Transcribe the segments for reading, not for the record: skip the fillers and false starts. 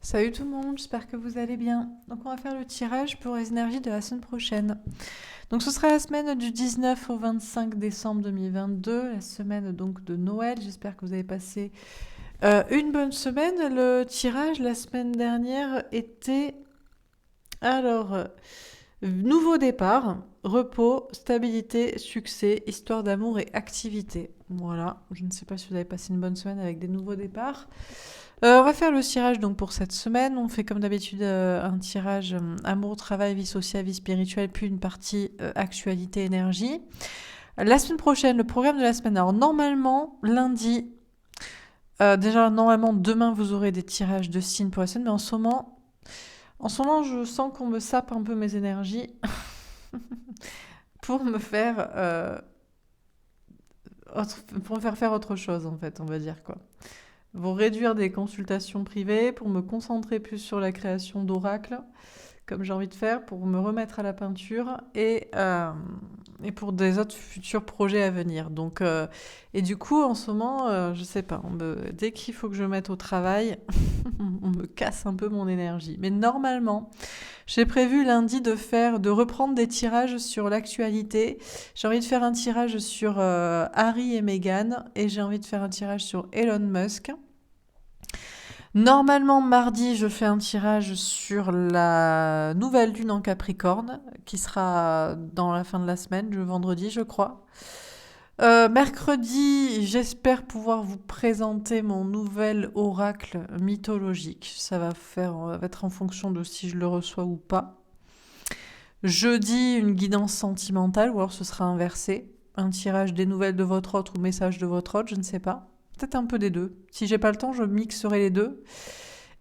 Salut tout le monde, j'espère que vous allez bien. Donc on va faire le tirage pour les énergies de la semaine prochaine. Donc ce sera la semaine du 19 au 25 décembre 2022, la semaine donc de Noël. J'espère que vous avez passé une bonne semaine. Le tirage la semaine dernière était nouveau départ, repos, stabilité, succès, histoire d'amour et activité. Voilà, je ne sais pas si vous avez passé une bonne semaine avec des nouveaux départs. On va faire le tirage donc pour cette semaine. On fait comme d'habitude un tirage amour, travail, vie sociale, vie spirituelle, puis une partie actualité, énergie. La semaine prochaine, le programme de la semaine. Alors normalement, lundi, déjà normalement demain vous aurez des tirages de signes pour la semaine, mais en ce moment je sens qu'on me sape un peu mes énergies pour me faire pour me faire faire autre chose en fait, on va dire quoi. Vont réduire des consultations privées pour me concentrer plus sur la création d'oracles, comme j'ai envie de faire, pour me remettre à la peinture et pour des autres futurs projets à venir. Donc, et du coup, en ce moment, je sais pas, dès qu'il faut que je me mette au travail, on me casse un peu mon énergie. Mais normalement, j'ai prévu lundi de reprendre des tirages sur l'actualité. J'ai envie de faire un tirage sur Harry et Meghan et j'ai envie de faire un tirage sur Elon Musk. Normalement, mardi, je fais un tirage sur la nouvelle lune en Capricorne, qui sera dans la fin de la semaine, le vendredi, je crois. Mercredi, j'espère pouvoir vous présenter mon nouvel oracle mythologique. Ça va être en fonction de si je le reçois ou pas. Jeudi, une guidance sentimentale, ou alors ce sera inversé. Un tirage des nouvelles de votre autre ou message de votre autre, je ne sais pas. Peut-être un peu des deux. Si j'ai pas le temps, je mixerai les deux.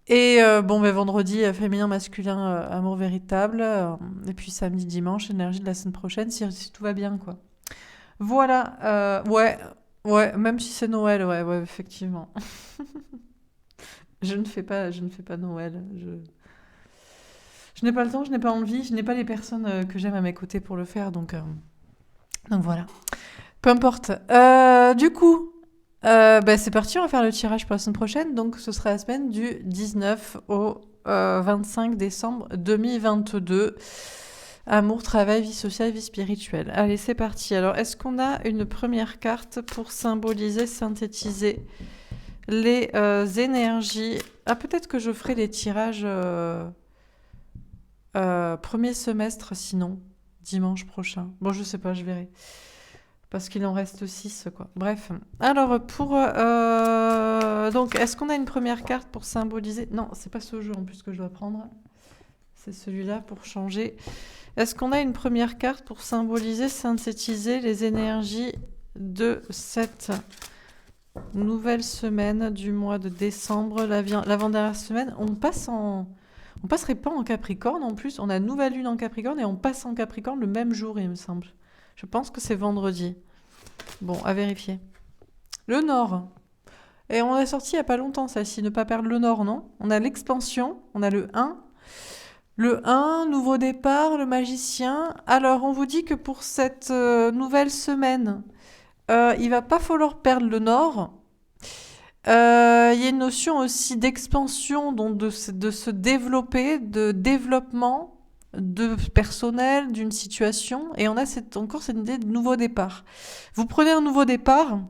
Et vendredi, féminin, masculin, amour véritable. Et puis samedi, dimanche, énergie de la semaine prochaine, si tout va bien, quoi. Voilà, ouais, même si c'est Noël, ouais, effectivement. Je ne fais pas Noël. Je n'ai pas le temps, je n'ai pas envie, je n'ai pas les personnes que j'aime à mes côtés pour le faire, donc voilà. Peu importe. Du coup, c'est parti, on va faire le tirage pour la semaine prochaine. Donc ce sera la semaine du 19 au 25 décembre 2022. Amour, travail, vie sociale, vie spirituelle. Allez, c'est parti. Alors, est-ce qu'on a une première carte pour symboliser, synthétiser les énergies? Ah, peut-être que je ferai les tirages premier semestre, sinon, dimanche prochain. Bon, je sais pas, je verrai. Parce qu'il en reste 6, quoi. Bref. Alors, donc, est-ce qu'on a une première carte pour symboliser... Non, c'est pas ce jeu en plus que je dois prendre. C'est celui-là pour changer. Est-ce qu'on a une première carte pour symboliser, synthétiser les énergies de cette nouvelle semaine du mois de décembre, l'avant-dernière semaine? On passerait pas en Capricorne en plus. On a nouvelle lune en Capricorne et on passe en Capricorne le même jour, il me semble. Je pense que c'est vendredi. Bon, à vérifier. Le Nord. Et on a sorti il n'y a pas longtemps celle-ci, ne pas perdre le Nord, non? On a l'expansion, on a le 1. Le 1, nouveau départ, le magicien. Alors, on vous dit que pour cette nouvelle semaine, il va pas falloir perdre le Nord. Il y a une notion aussi d'expansion, donc de se développer, de développement de personnel, d'une situation. Et on a encore cette idée de nouveau départ. Vous prenez un nouveau départ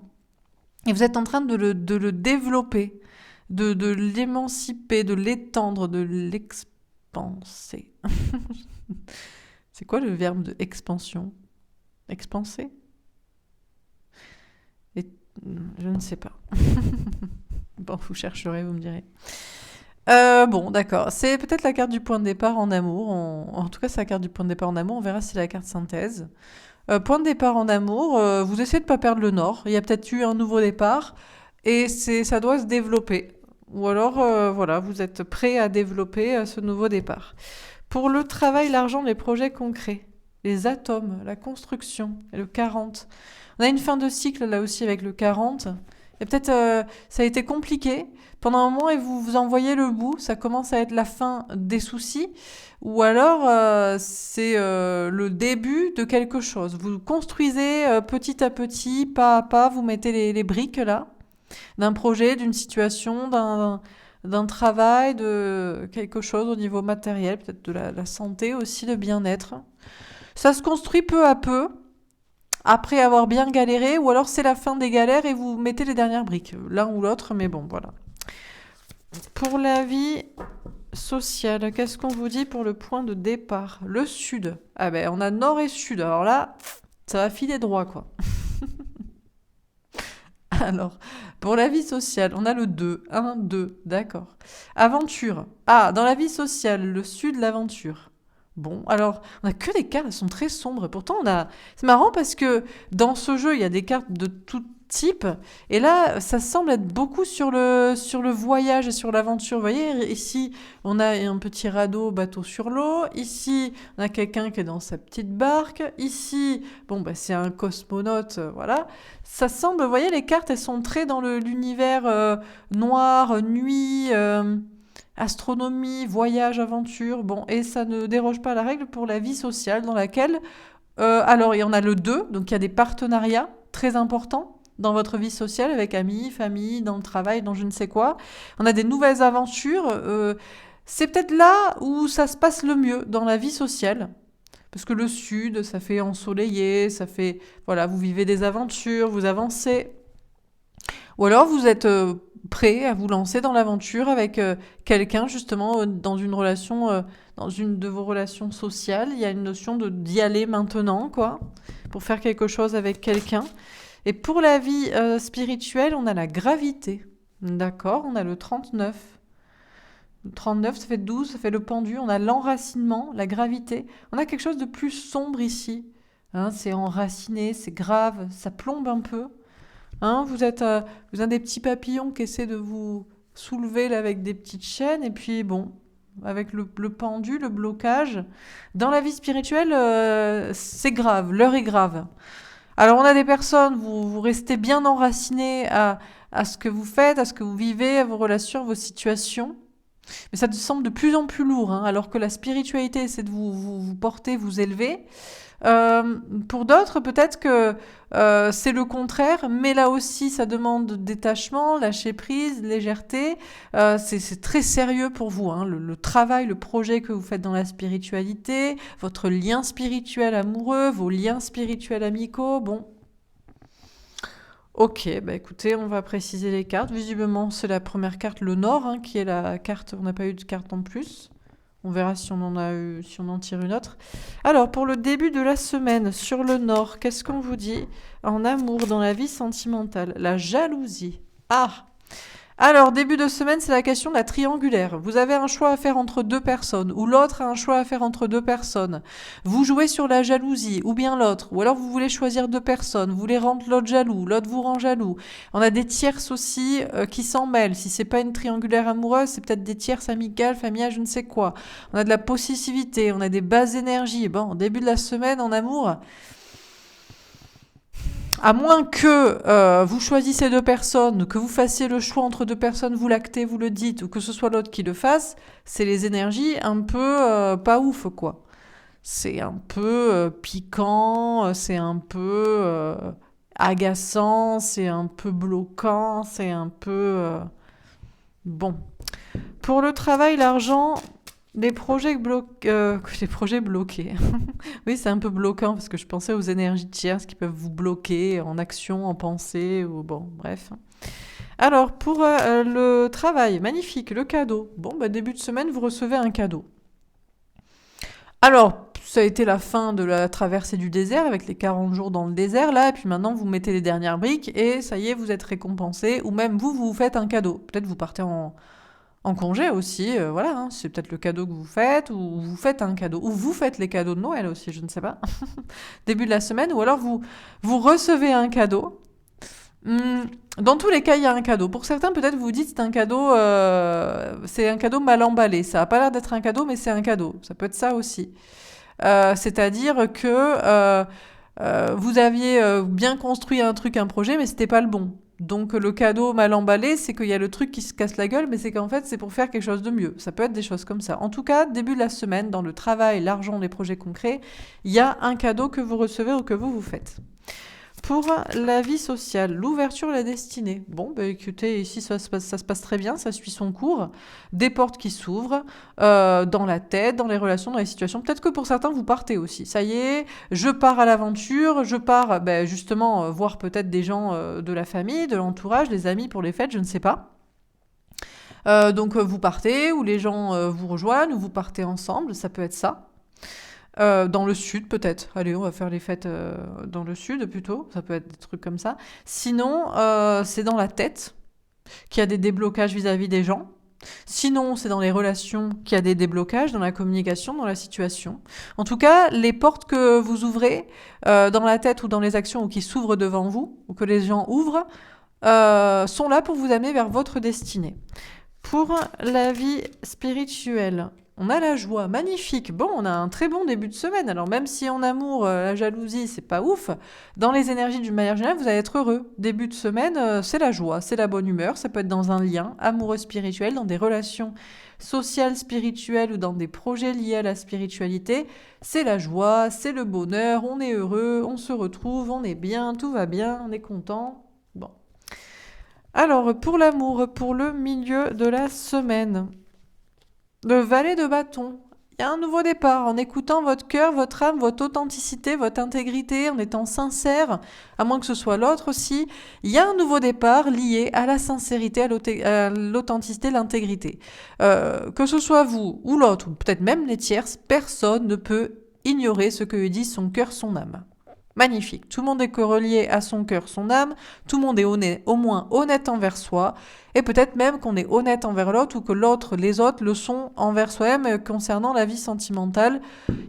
et vous êtes en train de le développer, de l'émanciper, de l'étendre, de l'expanser. C'est quoi le verbe de expansion? Expanser? Et, je ne sais pas. Bon, vous chercherez, vous me direz. Bon, d'accord. C'est peut-être la carte du point de départ en amour. En tout cas, c'est la carte du point de départ en amour. On verra si c'est la carte synthèse. Point de départ en amour. Vous essayez de ne pas perdre le nord. Il y a peut-être eu un nouveau départ. Et ça doit se développer. Ou alors, voilà, vous êtes prêt à développer ce nouveau départ. Pour le travail, l'argent, les projets concrets, les atomes, la construction et le 40. On a une fin de cycle là aussi avec le 40. Et peut-être ça a été compliqué pendant un moment et vous vous en voyez le bout. Ça commence à être la fin des soucis. Ou alors c'est le début de quelque chose. Vous construisez petit à petit, pas à pas, vous mettez les briques là, d'un projet, d'une situation, d'un travail, de quelque chose au niveau matériel, peut-être de la santé aussi, de bien-être. Ça se construit peu à peu, après avoir bien galéré, ou alors c'est la fin des galères et vous mettez les dernières briques, l'un ou l'autre, mais bon, voilà. Pour la vie sociale, qu'est-ce qu'on vous dit pour le point de départ? Le sud. Ah ben, on a nord et sud, alors là, ça va filer droit, quoi. Alors, pour la vie sociale, on a le 2. 1, 2, d'accord. Aventure. Ah, dans la vie sociale, le sud, l'aventure. Bon, alors, on a que des cartes, elles sont très sombres. Pourtant, c'est marrant parce que dans ce jeu, il y a des cartes de tout type. Et là, ça semble être beaucoup sur le voyage et sur l'aventure. Vous voyez, ici, on a un petit radeau, bateau sur l'eau. Ici, on a quelqu'un qui est dans sa petite barque. Ici, bon, bah, c'est un cosmonaute, voilà. Ça semble, vous voyez, les cartes, elles sont très dans l'univers noir, nuit, astronomie, voyage, aventure. Bon, et ça ne déroge pas à la règle pour la vie sociale dans laquelle... alors, il y en a le 2, donc il y a des partenariats très importants dans votre vie sociale avec amis, famille, dans le travail, dans je ne sais quoi. On a des nouvelles aventures. C'est peut-être là où ça se passe le mieux dans la vie sociale. Parce que le sud, ça fait ensoleillé, ça fait... Voilà, vous vivez des aventures, vous avancez. Ou alors vous êtes prêt à vous lancer dans l'aventure avec quelqu'un, justement, dans une relation, dans une de vos relations sociales. Il y a une notion d'y aller maintenant, quoi, pour faire quelque chose avec quelqu'un. Et pour la vie spirituelle, on a la gravité. D'accord, on a le 39. Le 39, ça fait 12, ça fait le pendu. On a l'enracinement, la gravité. On a quelque chose de plus sombre ici. Hein, c'est enraciné, c'est grave, ça plombe un peu. Hein, vous êtes des petits papillons qui essaient de vous soulever là, avec des petites chaînes. Et puis, bon, avec le pendu, le blocage. Dans la vie spirituelle, c'est grave, l'heure est grave. Alors, on a des personnes, vous restez bien enracinés à ce que vous faites, à ce que vous vivez, à vos relations, vos situations. Mais ça te semble de plus en plus lourd, hein, alors que la spiritualité, c'est de vous porter, vous élever. Pour d'autres, peut-être que c'est le contraire, mais là aussi, ça demande détachement, lâcher prise, légèreté. C'est très sérieux pour vous, hein, le travail, le projet que vous faites dans la spiritualité, votre lien spirituel amoureux, vos liens spirituels amicaux. Bon, ok, bah écoutez, on va préciser les cartes. Visiblement, c'est la première carte, le Nord, hein, qui est la carte. On n'a pas eu de carte en plus. On verra si on en a eu, si on en tire une autre. Alors, pour le début de la semaine, sur le Nord, qu'est-ce qu'on vous dit en amour, dans la vie sentimentale? La jalousie. Ah! Alors, début de semaine, c'est la question de la triangulaire. Vous avez un choix à faire entre deux personnes, ou l'autre a un choix à faire entre deux personnes. Vous jouez sur la jalousie, ou bien l'autre. Ou alors vous voulez choisir deux personnes, vous voulez rendre l'autre jaloux, l'autre vous rend jaloux. On a des tierces aussi qui s'en mêlent. Si c'est pas une triangulaire amoureuse, c'est peut-être des tierces amicales, familiales, je ne sais quoi. On a de la possessivité, on a des basses énergies. Bon, début de la semaine en amour... À moins que vous choisissez deux personnes, que vous fassiez le choix entre deux personnes, vous l'actez, vous le dites, ou que ce soit l'autre qui le fasse, c'est les énergies un peu pas ouf, quoi. C'est un peu piquant, c'est un peu agaçant, c'est un peu bloquant, c'est un peu... Bon. Pour le travail, l'argent... Les projets bloqués. Oui, c'est un peu bloquant parce que je pensais aux énergies tierces qui peuvent vous bloquer en action, en pensée, ou bon, bref. Alors, pour le travail, magnifique, le cadeau. Bon, bah, début de semaine, vous recevez un cadeau. Alors, ça a été la fin de la traversée du désert avec les 40 jours dans le désert, là, et puis maintenant, vous mettez les dernières briques et ça y est, vous êtes récompensé, ou même vous faites un cadeau. Peut-être vous partez en congé aussi, voilà, hein, c'est peut-être le cadeau que vous faites, ou vous faites un cadeau, ou vous faites les cadeaux de Noël aussi, je ne sais pas, début de la semaine, ou alors vous recevez un cadeau. Dans tous les cas, il y a un cadeau. Pour certains, peut-être vous vous dites c'est un cadeau mal emballé. Ça n'a pas l'air d'être un cadeau, mais c'est un cadeau. Ça peut être ça aussi. C'est-à-dire que vous aviez bien construit un truc, un projet, mais c'était pas le bon. Donc le cadeau mal emballé, c'est qu'il y a le truc qui se casse la gueule, mais c'est qu'en fait c'est pour faire quelque chose de mieux. Ça peut être des choses comme ça. En tout cas, début de la semaine, dans le travail, l'argent, les projets concrets, il y a un cadeau que vous recevez ou que vous faites. Pour la vie sociale, l'ouverture et la destinée. Bon, bah écoutez, ici ça se passe très bien, ça suit son cours. Des portes qui s'ouvrent dans la tête, dans les relations, dans les situations. Peut-être que pour certains, vous partez aussi. Ça y est, je pars à l'aventure, je pars justement voir peut-être des gens de la famille, de l'entourage, des amis pour les fêtes, je ne sais pas. Donc vous partez, ou les gens vous rejoignent, ou vous partez ensemble, ça peut être ça. Dans le sud peut-être. Allez, on va faire les fêtes dans le sud plutôt. Ça peut être des trucs comme ça. Sinon, c'est dans la tête qu'il y a des déblocages vis-à-vis des gens. Sinon, c'est dans les relations qu'il y a des déblocages, dans la communication, dans la situation. En tout cas, les portes que vous ouvrez dans la tête ou dans les actions ou qui s'ouvrent devant vous, ou que les gens ouvrent, sont là pour vous amener vers votre destinée. Pour la vie spirituelle, on a la joie, magnifique. Bon, on a un très bon début de semaine. Alors même si en amour, la jalousie, c'est pas ouf, dans les énergies d'une manière générale, vous allez être heureux. Début de semaine, c'est la joie, c'est la bonne humeur. Ça peut être dans un lien amoureux spirituel, dans des relations sociales spirituelles ou dans des projets liés à la spiritualité. C'est la joie, c'est le bonheur, on est heureux, on se retrouve, on est bien, tout va bien, on est content. Bon. Alors, pour l'amour, pour le milieu de la semaine, le valet de bâton. Il y a un nouveau départ en écoutant votre cœur, votre âme, votre authenticité, votre intégrité, en étant sincère, à moins que ce soit l'autre aussi. Il y a un nouveau départ lié à la sincérité, à l'authenticité, l'intégrité. Que ce soit vous ou l'autre, ou peut-être même les tierces, personne ne peut ignorer ce que dit son cœur, son âme. Magnifique. Tout le monde est relié à son cœur, son âme. Tout le monde est honnête, au moins honnête envers soi. Et peut-être même qu'on est honnête envers l'autre ou que les autres le sont envers soi-même concernant la vie sentimentale.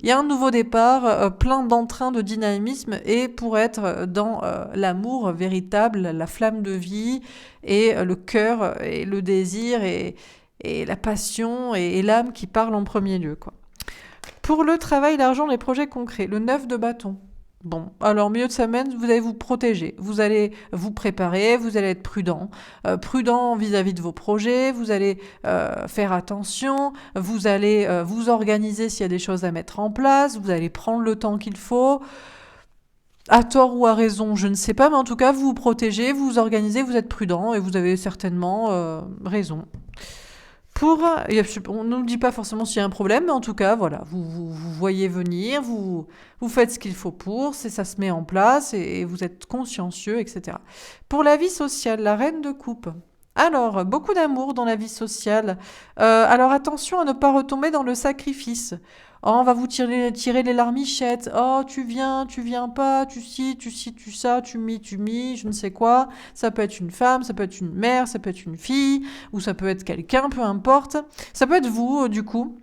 Il y a un nouveau départ, plein d'entrain, de dynamisme et pour être dans l'amour véritable, la flamme de vie et le cœur et le désir et la passion et l'âme qui parlent en premier lieu, quoi. Pour le travail, l'argent, les projets concrets, le 9 de bâton. Bon, alors milieu de semaine, vous allez vous protéger, vous allez vous préparer, vous allez être prudent, prudent vis-à-vis de vos projets, vous allez faire attention, vous allez vous organiser s'il y a des choses à mettre en place, vous allez prendre le temps qu'il faut, à tort ou à raison, je ne sais pas, mais en tout cas, vous vous protégez, vous vous organisez, vous êtes prudent et vous avez certainement raison. On ne nous dit pas forcément s'il y a un problème, mais en tout cas, voilà, vous voyez venir, vous faites ce qu'il faut pour, ça se met en place et vous êtes consciencieux, etc. Pour la vie sociale, la reine de coupe. Alors, beaucoup d'amour dans la vie sociale. Alors attention à ne pas retomber dans le sacrifice. Oh, on va vous tirer les larmichettes. Oh, tu viens pas, tu ça, tu mis, je ne sais quoi. Ça peut être une femme, ça peut être une mère, ça peut être une fille, ou ça peut être quelqu'un, peu importe. Ça peut être vous, du coup.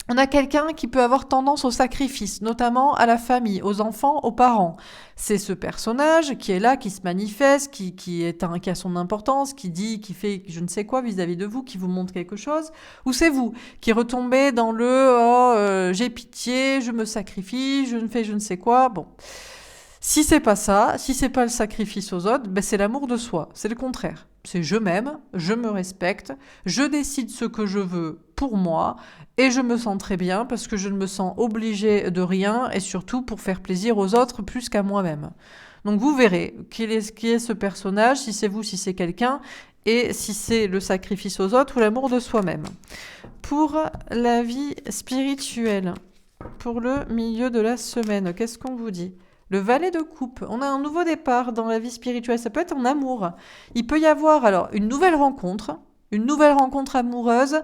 On a quelqu'un qui peut avoir tendance au sacrifice, notamment à la famille, aux enfants, aux parents. C'est ce personnage qui est là, qui se manifeste, qui a son importance, qui dit, qui fait je ne sais quoi vis-à-vis de vous, qui vous montre quelque chose. Ou c'est vous qui retombez dans le j'ai pitié, je me sacrifie, je ne fais je ne sais quoi. Bon. Si c'est pas ça, si c'est pas le sacrifice aux autres, c'est l'amour de soi. C'est le contraire. C'est je m'aime, je me respecte, je décide ce que je veux pour moi et je me sens très bien parce que je ne me sens obligée de rien et surtout pour faire plaisir aux autres plus qu'à moi-même. Donc vous verrez qui est ce personnage, si c'est vous, si c'est quelqu'un et si c'est le sacrifice aux autres ou l'amour de soi-même. Pour la vie spirituelle, pour le milieu de la semaine, qu'est-ce qu'on vous dit ? Le valet de coupe, on a un nouveau départ dans la vie spirituelle, ça peut être en amour. Il peut y avoir alors une nouvelle rencontre amoureuse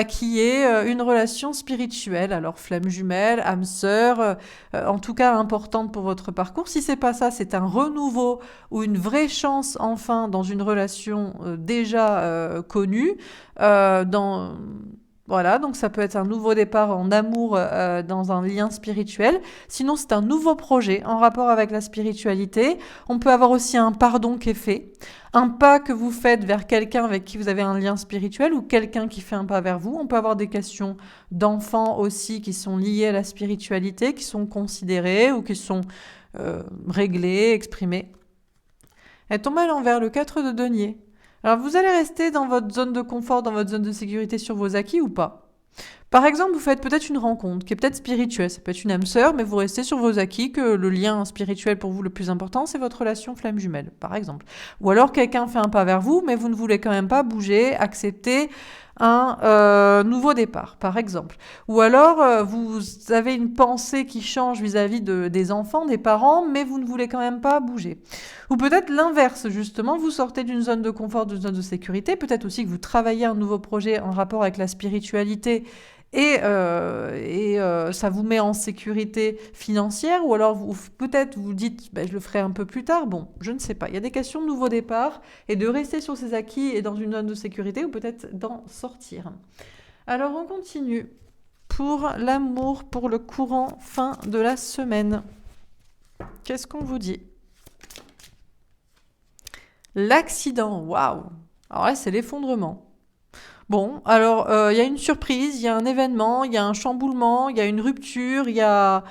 qui est une relation spirituelle, alors flamme jumelle, âme sœur, en tout cas importante pour votre parcours. Si c'est pas ça, c'est un renouveau ou une vraie chance enfin dans une relation déjà connue, Voilà, donc ça peut être un nouveau départ en amour dans un lien spirituel. Sinon, c'est un nouveau projet en rapport avec la spiritualité. On peut avoir aussi un pardon qui est fait, un pas que vous faites vers quelqu'un avec qui vous avez un lien spirituel ou quelqu'un qui fait un pas vers vous. On peut avoir des questions d'enfants aussi qui sont liées à la spiritualité, qui sont considérées ou qui sont réglées, exprimées. Elle tombe à l'envers, le 4 de denier. Alors, vous allez rester dans votre zone de confort, dans votre zone de sécurité sur vos acquis ou pas ? Par exemple, vous faites peut-être une rencontre qui est peut-être spirituelle, ça peut être une âme sœur, mais vous restez sur vos acquis que le lien spirituel pour vous le plus important, c'est votre relation flamme jumelle, par exemple. Ou alors quelqu'un fait un pas vers vous, mais vous ne voulez quand même pas bouger, accepter un nouveau départ, par exemple. Ou alors vous avez une pensée qui change vis-à-vis des enfants, des parents, mais vous ne voulez quand même pas bouger. Ou peut-être l'inverse, justement, vous sortez d'une zone de confort, d'une zone de sécurité, peut-être aussi que vous travaillez un nouveau projet en rapport avec la spiritualité et ça vous met en sécurité financière, ou alors peut-être vous dites je le ferai un peu plus tard, bon, je ne sais pas. Il y a des questions de nouveau départ et de rester sur ses acquis et dans une zone de sécurité, ou peut-être d'en sortir. Alors on continue pour l'amour, pour le courant fin de la semaine. Qu'est-ce qu'on vous dit? L'accident, waouh! Alors là, c'est l'effondrement. Bon, alors il y a une surprise, il y a un événement, il y a un chamboulement, il y a une rupture, il y a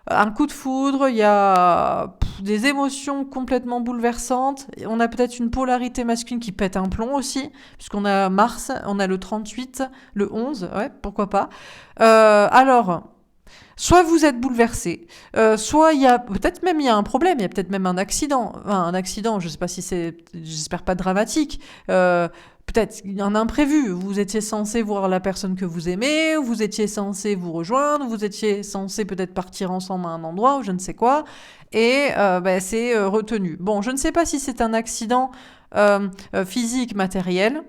un coup de foudre, il y a des émotions complètement bouleversantes. On a peut-être une polarité masculine qui pète un plomb aussi, puisqu'on a Mars, on a le 38, le 11, ouais, pourquoi pas. Alors, soit vous êtes bouleversé, soit il y a peut-être même il y a un problème, il y a peut-être même un accident. Enfin, un accident, je ne sais pas si c'est, j'espère pas dramatique. Peut-être un imprévu. Vous étiez censé voir la personne que vous aimez, vous étiez censé vous rejoindre, vous étiez censé peut-être partir ensemble à un endroit ou je ne sais quoi, et c'est retenu. Bon, je ne sais pas si c'est un accident physique, matériel.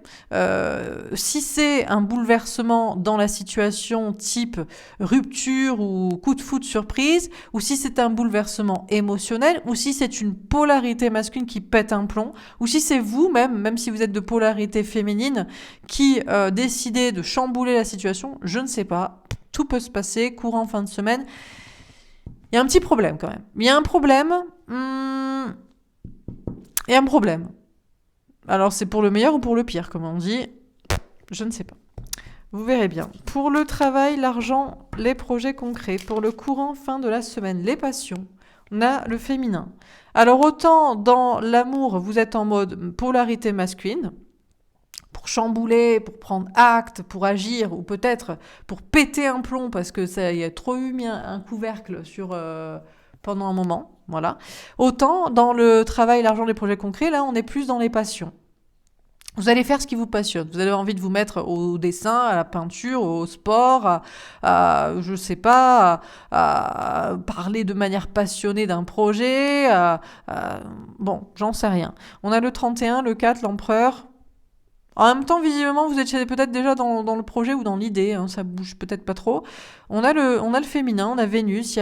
Si c'est un bouleversement dans la situation type rupture ou coup de foudre surprise, ou si c'est un bouleversement émotionnel, ou si c'est une polarité masculine qui pète un plomb, ou si c'est vous-même, même si vous êtes de polarité féminine, qui décidez de chambouler la situation, je ne sais pas. Tout peut se passer, courant fin de semaine. Il y a un petit problème quand même. Il y a un problème. Il y a un problème. Alors c'est pour le meilleur ou pour le pire, comme on dit. Je ne sais pas. Vous verrez bien. Pour le travail, l'argent, les projets concrets, pour le courant fin de la semaine, les passions, on a le féminin. Alors autant dans l'amour, vous êtes en mode polarité masculine, pour chambouler, pour prendre acte, pour agir, ou peut-être pour péter un plomb parce que ça y a trop eu mis un couvercle sur pendant un moment. Voilà. Autant dans le travail, l'argent, les projets concrets, là on est plus dans les passions. Vous allez faire ce qui vous passionne. Vous avez envie de vous mettre au dessin, à la peinture, au sport, je sais pas, à parler de manière passionnée d'un projet. Bon, j'en sais rien. On a le 31, le 4, l'empereur. En même temps, visiblement, vous étiez peut-être déjà dans le projet ou dans l'idée. Hein, ça bouge peut-être pas trop. On a le féminin, on a Vénus.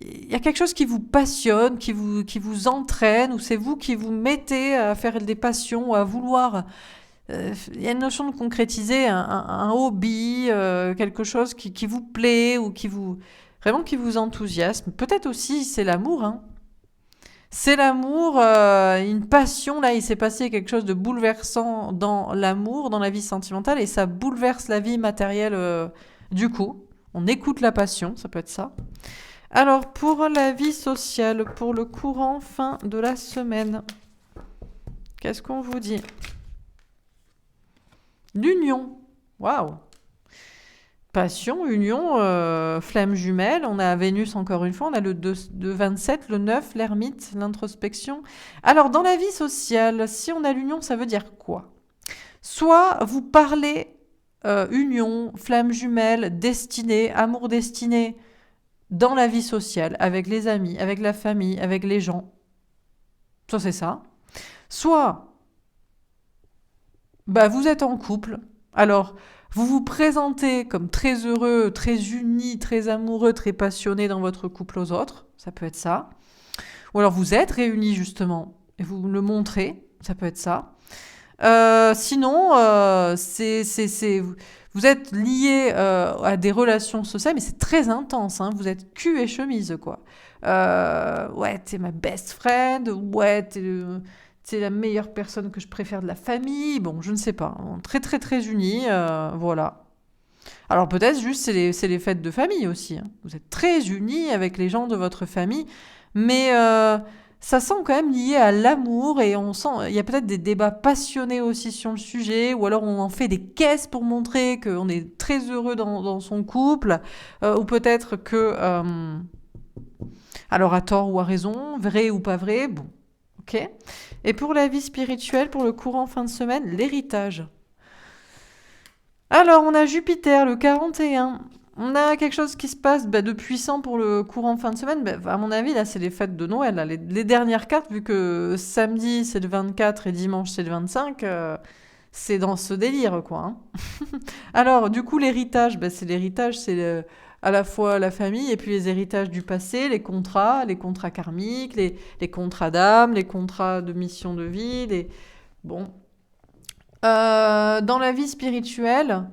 Il y a quelque chose qui vous passionne, qui vous entraîne, ou c'est vous qui vous mettez à faire des passions, ou à vouloir. Il y a une notion de concrétiser un hobby, quelque chose qui vous plaît, ou vraiment qui vous enthousiasme. Peut-être aussi c'est l'amour. Hein. C'est l'amour, une passion. Là, il s'est passé quelque chose de bouleversant dans l'amour, dans la vie sentimentale, et ça bouleverse la vie matérielle du coup. On écoute la passion, ça peut être ça. Alors, pour la vie sociale, pour le courant fin de la semaine, qu'est-ce qu'on vous dit? L'union. Waouh! Passion, union, flamme jumelle. On a Vénus encore une fois. On a le 27, le 9, l'ermite, l'introspection. Alors, dans la vie sociale, si on a l'union, ça veut dire quoi? Soit vous parlez union, flamme jumelle, destinée, amour destiné, dans la vie sociale, avec les amis, avec la famille, avec les gens. Soit c'est ça. Soit, vous êtes en couple. Alors, vous vous présentez comme très heureux, très unis, très amoureux, très passionnés dans votre couple aux autres. Ça peut être ça. Ou alors vous êtes réunis justement et vous le montrez. Ça peut être ça. Sinon, vous êtes liés à des relations sociales, mais c'est très intense. Hein. Vous êtes cul et chemise, quoi. Ouais, t'es ma best friend. Ouais, t'es la meilleure personne que je préfère de la famille. Bon, je ne sais pas. Très, très, très unis. Voilà. Alors peut-être juste c'est les fêtes de famille aussi. Hein. Vous êtes très unis avec les gens de votre famille, mais ça semble quand même lié à l'amour et on sent, il y a peut-être des débats passionnés aussi sur le sujet, ou alors on en fait des caisses pour montrer qu'on est très heureux dans son couple, ou peut-être que, alors à tort ou à raison, vrai ou pas vrai, bon, ok. Et pour la vie spirituelle, pour le courant fin de semaine, l'héritage. Alors, on a Jupiter, le 41. On a quelque chose qui se passe de puissant pour le courant fin de semaine. À mon avis, là, c'est les fêtes de Noël. Là. Les dernières cartes, vu que samedi, c'est le 24 et dimanche, c'est le 25, c'est dans ce délire, quoi. Hein. Alors, du coup, l'héritage, c'est l'héritage, à la fois la famille et puis les héritages du passé, les contrats karmiques, les contrats d'âme, les contrats de mission de vie. Bon, dans la vie spirituelle,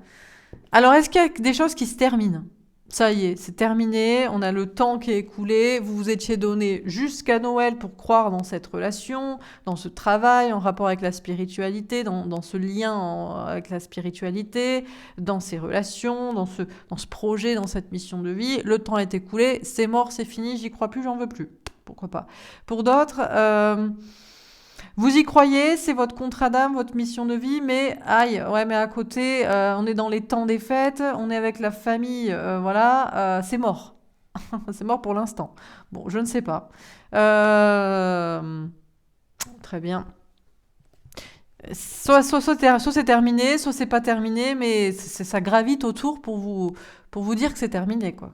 alors est-ce qu'il y a des choses qui se terminent? Ça y est, c'est terminé, on a le temps qui est écoulé, vous vous étiez donné jusqu'à Noël pour croire dans cette relation, dans ce travail en rapport avec la spiritualité, dans ce lien avec la spiritualité, dans ces relations, dans ce projet, dans cette mission de vie. Le temps est écoulé, c'est mort, c'est fini, j'y crois plus, j'en veux plus. Pourquoi pas? Pour d'autres, vous y croyez, c'est votre contrat d'âme, votre mission de vie, mais aïe, ouais, mais à côté, on est dans les temps des fêtes, on est avec la famille, voilà, c'est mort. C'est mort pour l'instant. Bon, je ne sais pas. Très bien. Soit c'est terminé, soit c'est pas terminé, mais ça gravite autour pour vous dire que c'est terminé, quoi.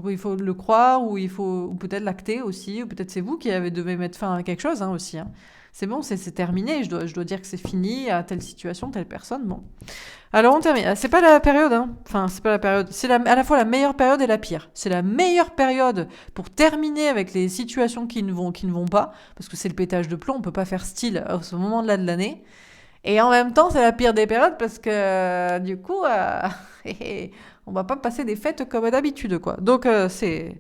Il faut le croire, ou peut-être l'acter aussi, ou peut-être c'est vous qui devez mettre fin à quelque chose hein, aussi. Hein. C'est bon, c'est terminé, je dois dire que c'est fini à telle situation, telle personne. Bon. Alors on termine. C'est pas la période, hein. Enfin, c'est pas la période. C'est à la fois la meilleure période et la pire. C'est la meilleure période pour terminer avec les situations qui ne vont pas, parce que c'est le pétage de plomb, on peut pas faire style à ce moment-là de l'année. Et en même temps, c'est la pire des périodes parce que du coup, on va pas passer des fêtes comme d'habitude, quoi. Donc c'est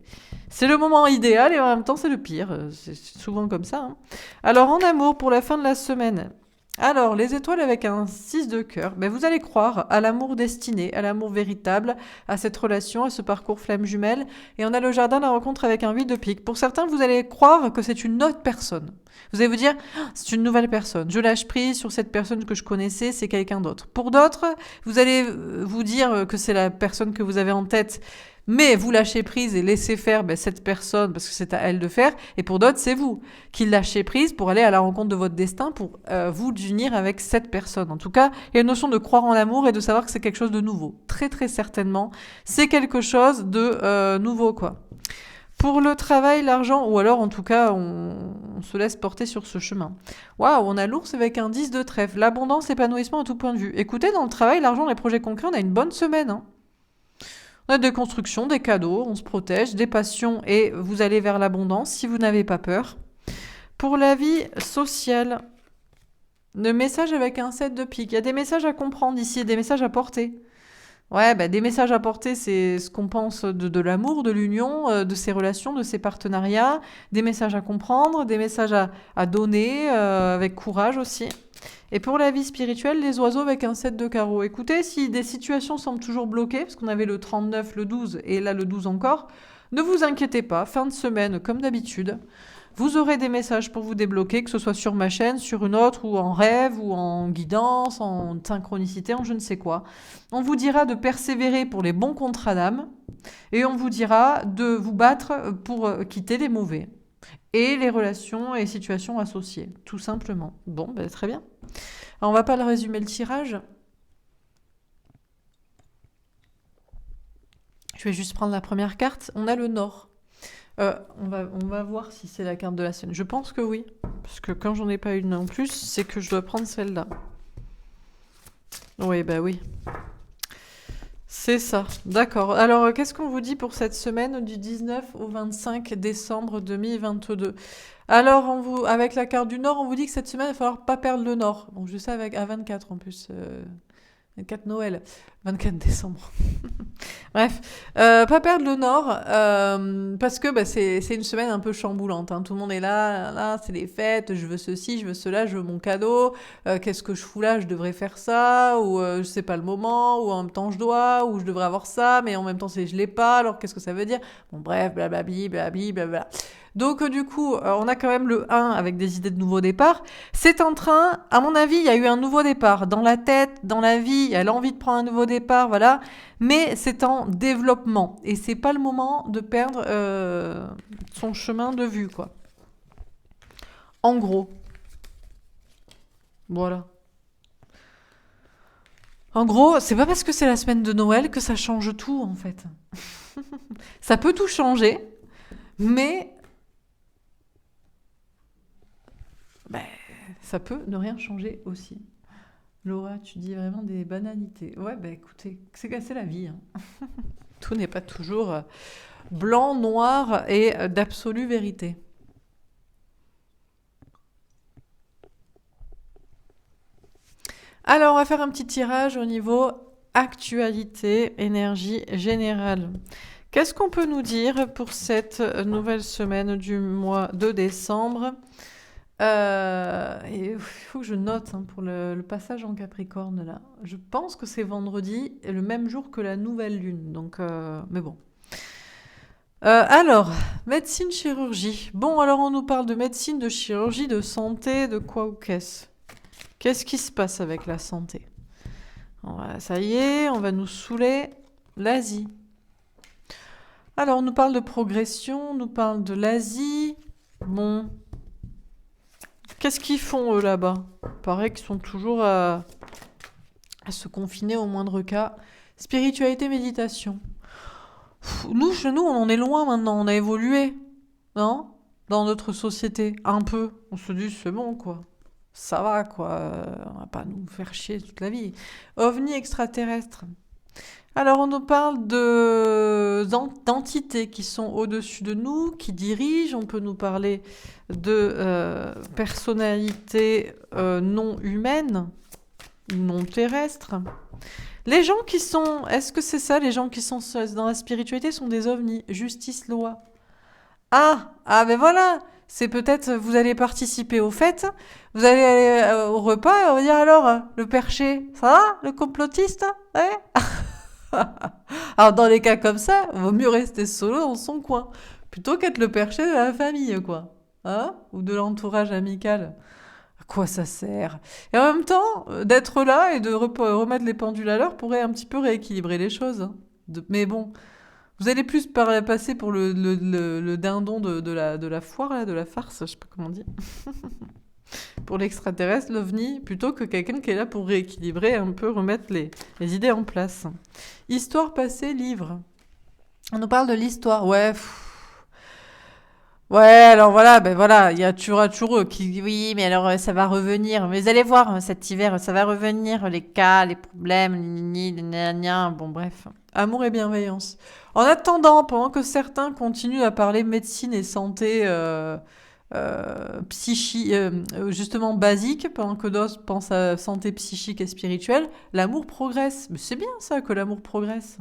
le moment idéal et en même temps c'est le pire. C'est souvent comme ça. Hein. Alors en amour pour la fin de la semaine. Alors, les étoiles avec un 6 de cœur, vous allez croire à l'amour destiné, à l'amour véritable, à cette relation, à ce parcours flamme jumelle. Et on a le jardin, la rencontre avec un 8 de pique. Pour certains, vous allez croire que c'est une autre personne. Vous allez vous dire, c'est une nouvelle personne. Je lâche prise sur cette personne que je connaissais, c'est quelqu'un d'autre. Pour d'autres, vous allez vous dire que c'est la personne que vous avez en tête, mais vous lâchez prise et laissez faire cette personne parce que c'est à elle de faire. Et pour d'autres, c'est vous qui lâchez prise pour aller à la rencontre de votre destin, pour vous unir avec cette personne. En tout cas, il y a une notion de croire en l'amour et de savoir que c'est quelque chose de nouveau. Très très certainement, c'est quelque chose de nouveau, quoi. Pour le travail, l'argent, ou alors en tout cas, on se laisse porter sur ce chemin. Waouh, on a l'ours avec un 10 de trèfle. L'abondance, l'épanouissement à tout point de vue. Écoutez, dans le travail, l'argent, les projets concrets, on a une bonne semaine. Hein. On a des constructions, des cadeaux, on se protège, des passions et vous allez vers l'abondance si vous n'avez pas peur. Pour la vie sociale, le message avec un 7 de pique. Il y a des messages à comprendre ici, des messages à porter. Ouais, des messages à porter, c'est ce qu'on pense de l'amour, de l'union, de ces relations, de ces partenariats. Des messages à comprendre, des messages à donner, avec courage aussi. Et pour la vie spirituelle, les oiseaux avec un 7 de carreau. Écoutez, si des situations semblent toujours bloquées, parce qu'on avait le 39, le 12 et là le 12 encore, ne vous inquiétez pas, fin de semaine comme d'habitude. Vous aurez des messages pour vous débloquer, que ce soit sur ma chaîne, sur une autre, ou en rêve, ou en guidance, en synchronicité, en je ne sais quoi. On vous dira de persévérer pour les bons contrats d'âme, et on vous dira de vous battre pour quitter les mauvais. Et les relations et situations associées, tout simplement. Bon, très bien. Alors, on va pas le résumer le tirage. Je vais juste prendre la première carte. On a le Nord. On va voir si c'est la carte de la scène. Je pense que oui. Parce que quand j'en ai pas une en plus, c'est que je dois prendre celle-là. Oui, oui. C'est ça. D'accord. Alors, qu'est-ce qu'on vous dit pour cette semaine du 19 au 25 décembre 2022 ? Alors, avec la carte du Nord, on vous dit que cette semaine, il va falloir pas perdre le Nord. Donc, je sais à 24 en plus. 24 Noël, 24 décembre. Bref, pas perdre le nord, parce que c'est une semaine un peu chamboulante. Hein. Tout le monde est là, c'est les fêtes, je veux ceci, je veux cela, je veux mon cadeau. Qu'est-ce que je fous là? Je devrais faire ça, ou je sais pas le moment, ou en même temps je dois, ou je devrais avoir ça, mais en même temps je l'ai pas. Alors qu'est-ce que ça veut dire? Bon bref, blablabli, blabli, blabla. Donc du coup, on a quand même le 1 avec des idées de nouveau départ. C'est en train, à mon avis, il y a eu un nouveau départ. Dans la tête, dans la vie, il y a l'envie de prendre un nouveau départ, voilà. Mais c'est en développement. Et c'est pas le moment de perdre son chemin de vue, quoi. En gros. Voilà. En gros, c'est pas parce que c'est la semaine de Noël que ça change tout, en fait. Ça peut tout changer, mais ben, ça peut ne rien changer aussi. Laura, tu dis vraiment des banalités. Ouais, bah écoutez, c'est la vie. Hein. Tout n'est pas toujours blanc, noir et d'absolue vérité. Alors, on va faire un petit tirage au niveau actualité, énergie générale. Qu'est-ce qu'on peut nous dire pour cette nouvelle semaine du mois de décembre? Et il faut que je note hein, pour le passage en Capricorne là. Je pense que c'est vendredi, le même jour que la nouvelle lune. Donc, mais bon. Alors, médecine, chirurgie. Bon, alors on nous parle de médecine, de chirurgie, de santé, de quoi ou qu'est-ce? Qu'est-ce qui se passe avec la santé? Ça y est, on va nous saouler l'Asie. Alors, on nous parle de progression, on nous parle de l'Asie. Bon, qu'est-ce qu'ils font eux là-bas? Paraît qu'ils sont toujours à se confiner au moindre cas. Spiritualité, méditation. Nous, chez nous, on en est loin maintenant, on a évolué, non? Dans notre société, un peu. On se dit, c'est bon, quoi. Ça va, quoi. On va pas nous faire chier toute la vie. OVNI extraterrestre. Alors, on nous parle d'entités qui sont au-dessus de nous, qui dirigent. On peut nous parler de personnalités non humaines, non terrestres. Les gens qui sont... Est-ce que c'est ça, les gens qui sont dans la spiritualité sont des ovnis? Justice, loi. Ah, ben voilà. C'est peut-être, vous allez participer aux fêtes, vous allez aller au repas et on va dire alors, le perché, ça va? Le complotiste? Ouais. Alors dans les cas comme ça, vaut mieux rester solo dans son coin, plutôt qu'être le perché de la famille, quoi. Hein? Ou de l'entourage amical. À quoi ça sert? Et en même temps, d'être là et de remettre les pendules à l'heure pourrait un petit peu rééquilibrer les choses. Hein. Mais bon, vous allez plus passer pour le dindon de la foire, là, de la farce, je sais pas comment dire. Pour l'extraterrestre, l'OVNI, plutôt que quelqu'un qui est là pour rééquilibrer, un peu remettre les idées en place. Histoire passée, livre. On nous parle de l'histoire, ouais. Ouais, alors voilà, ben voilà, il y a toujours eux qui disent oui, mais alors ça va revenir. Mais vous allez voir, cet hiver, ça va revenir, les cas, les problèmes, bon bref. Amour et bienveillance. En attendant, pendant que certains continuent à parler médecine et santé justement basique, pendant que d'autres pensent à santé psychique et spirituelle, l'amour progresse. Mais c'est bien ça que l'amour progresse.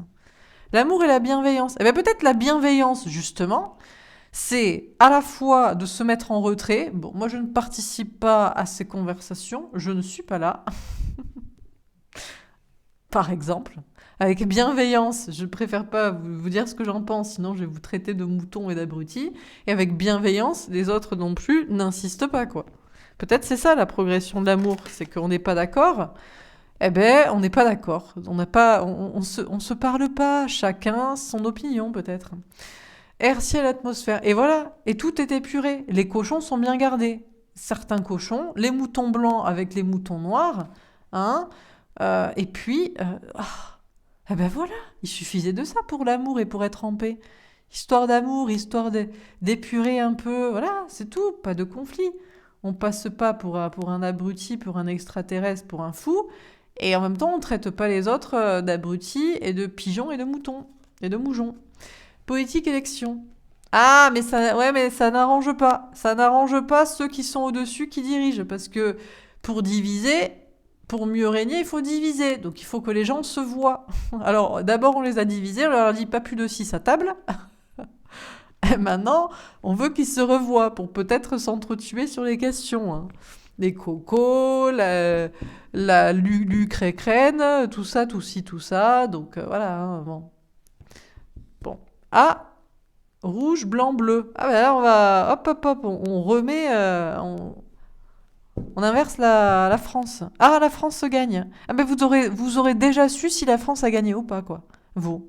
L'amour et la bienveillance. Eh bien peut-être la bienveillance, justement, c'est à la fois de se mettre en retrait. Bon, moi je ne participe pas à ces conversations, je ne suis pas là. Par exemple. Avec bienveillance, je préfère pas vous dire ce que j'en pense, sinon je vais vous traiter de mouton et d'abruti. Et avec bienveillance, les autres non plus n'insistent pas, quoi. Peut-être c'est ça la progression de l'amour, c'est qu'on n'est pas d'accord. Eh ben, on n'est pas d'accord. On se parle pas, chacun son opinion peut-être. Air, ciel, atmosphère. Et voilà, et tout est épuré. Les cochons sont bien gardés. Certains cochons, les moutons blancs avec les moutons noirs, hein. Et puis, eh ben voilà, il suffisait de ça pour l'amour et pour être en paix. Histoire d'amour, histoire d'épurer un peu, voilà, c'est tout, pas de conflit. On passe pas pour un abruti, pour un extraterrestre, pour un fou, et en même temps on traite pas les autres d'abrutis et de pigeons et de moutons et de moujons. Politique élection. Ah, mais ça n'arrange pas. Ça n'arrange pas ceux qui sont au-dessus qui dirigent, parce que pour diviser, pour mieux régner, il faut diviser. Donc il faut que les gens se voient. Alors d'abord on les a divisés, on leur a dit pas plus de 6 à table. Et maintenant, on veut qu'ils se revoient pour peut-être s'entretuer sur les questions. Hein. Les cocos, la lucrècrène, tout ça, tout ci, tout ça. Donc voilà, hein, bon. Bon. Ah, rouge, blanc, bleu. Ah ben là, on va... Hop, hop, hop, on remet... on inverse la France. Ah, la France se gagne. Ah ben vous aurez déjà su si la France a gagné ou pas, quoi. Vous.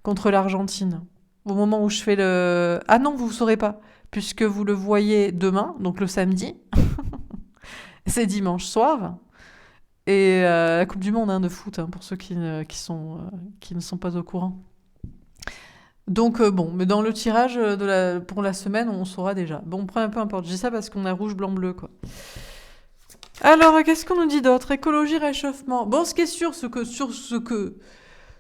Contre l'Argentine. Au moment où je fais le... Ah non, vous ne saurez pas. Puisque vous le voyez demain, donc le samedi. C'est dimanche soir. Et la Coupe du Monde hein, de foot, hein, pour ceux qui ne sont pas au courant. Donc bon, mais dans le tirage pour la semaine, on saura déjà. Bon, peu importe, je dis ça parce qu'on a rouge, blanc, bleu, quoi. Alors, qu'est-ce qu'on nous dit d'autre? Écologie, réchauffement. Bon, ce qui est sûr, sur ce que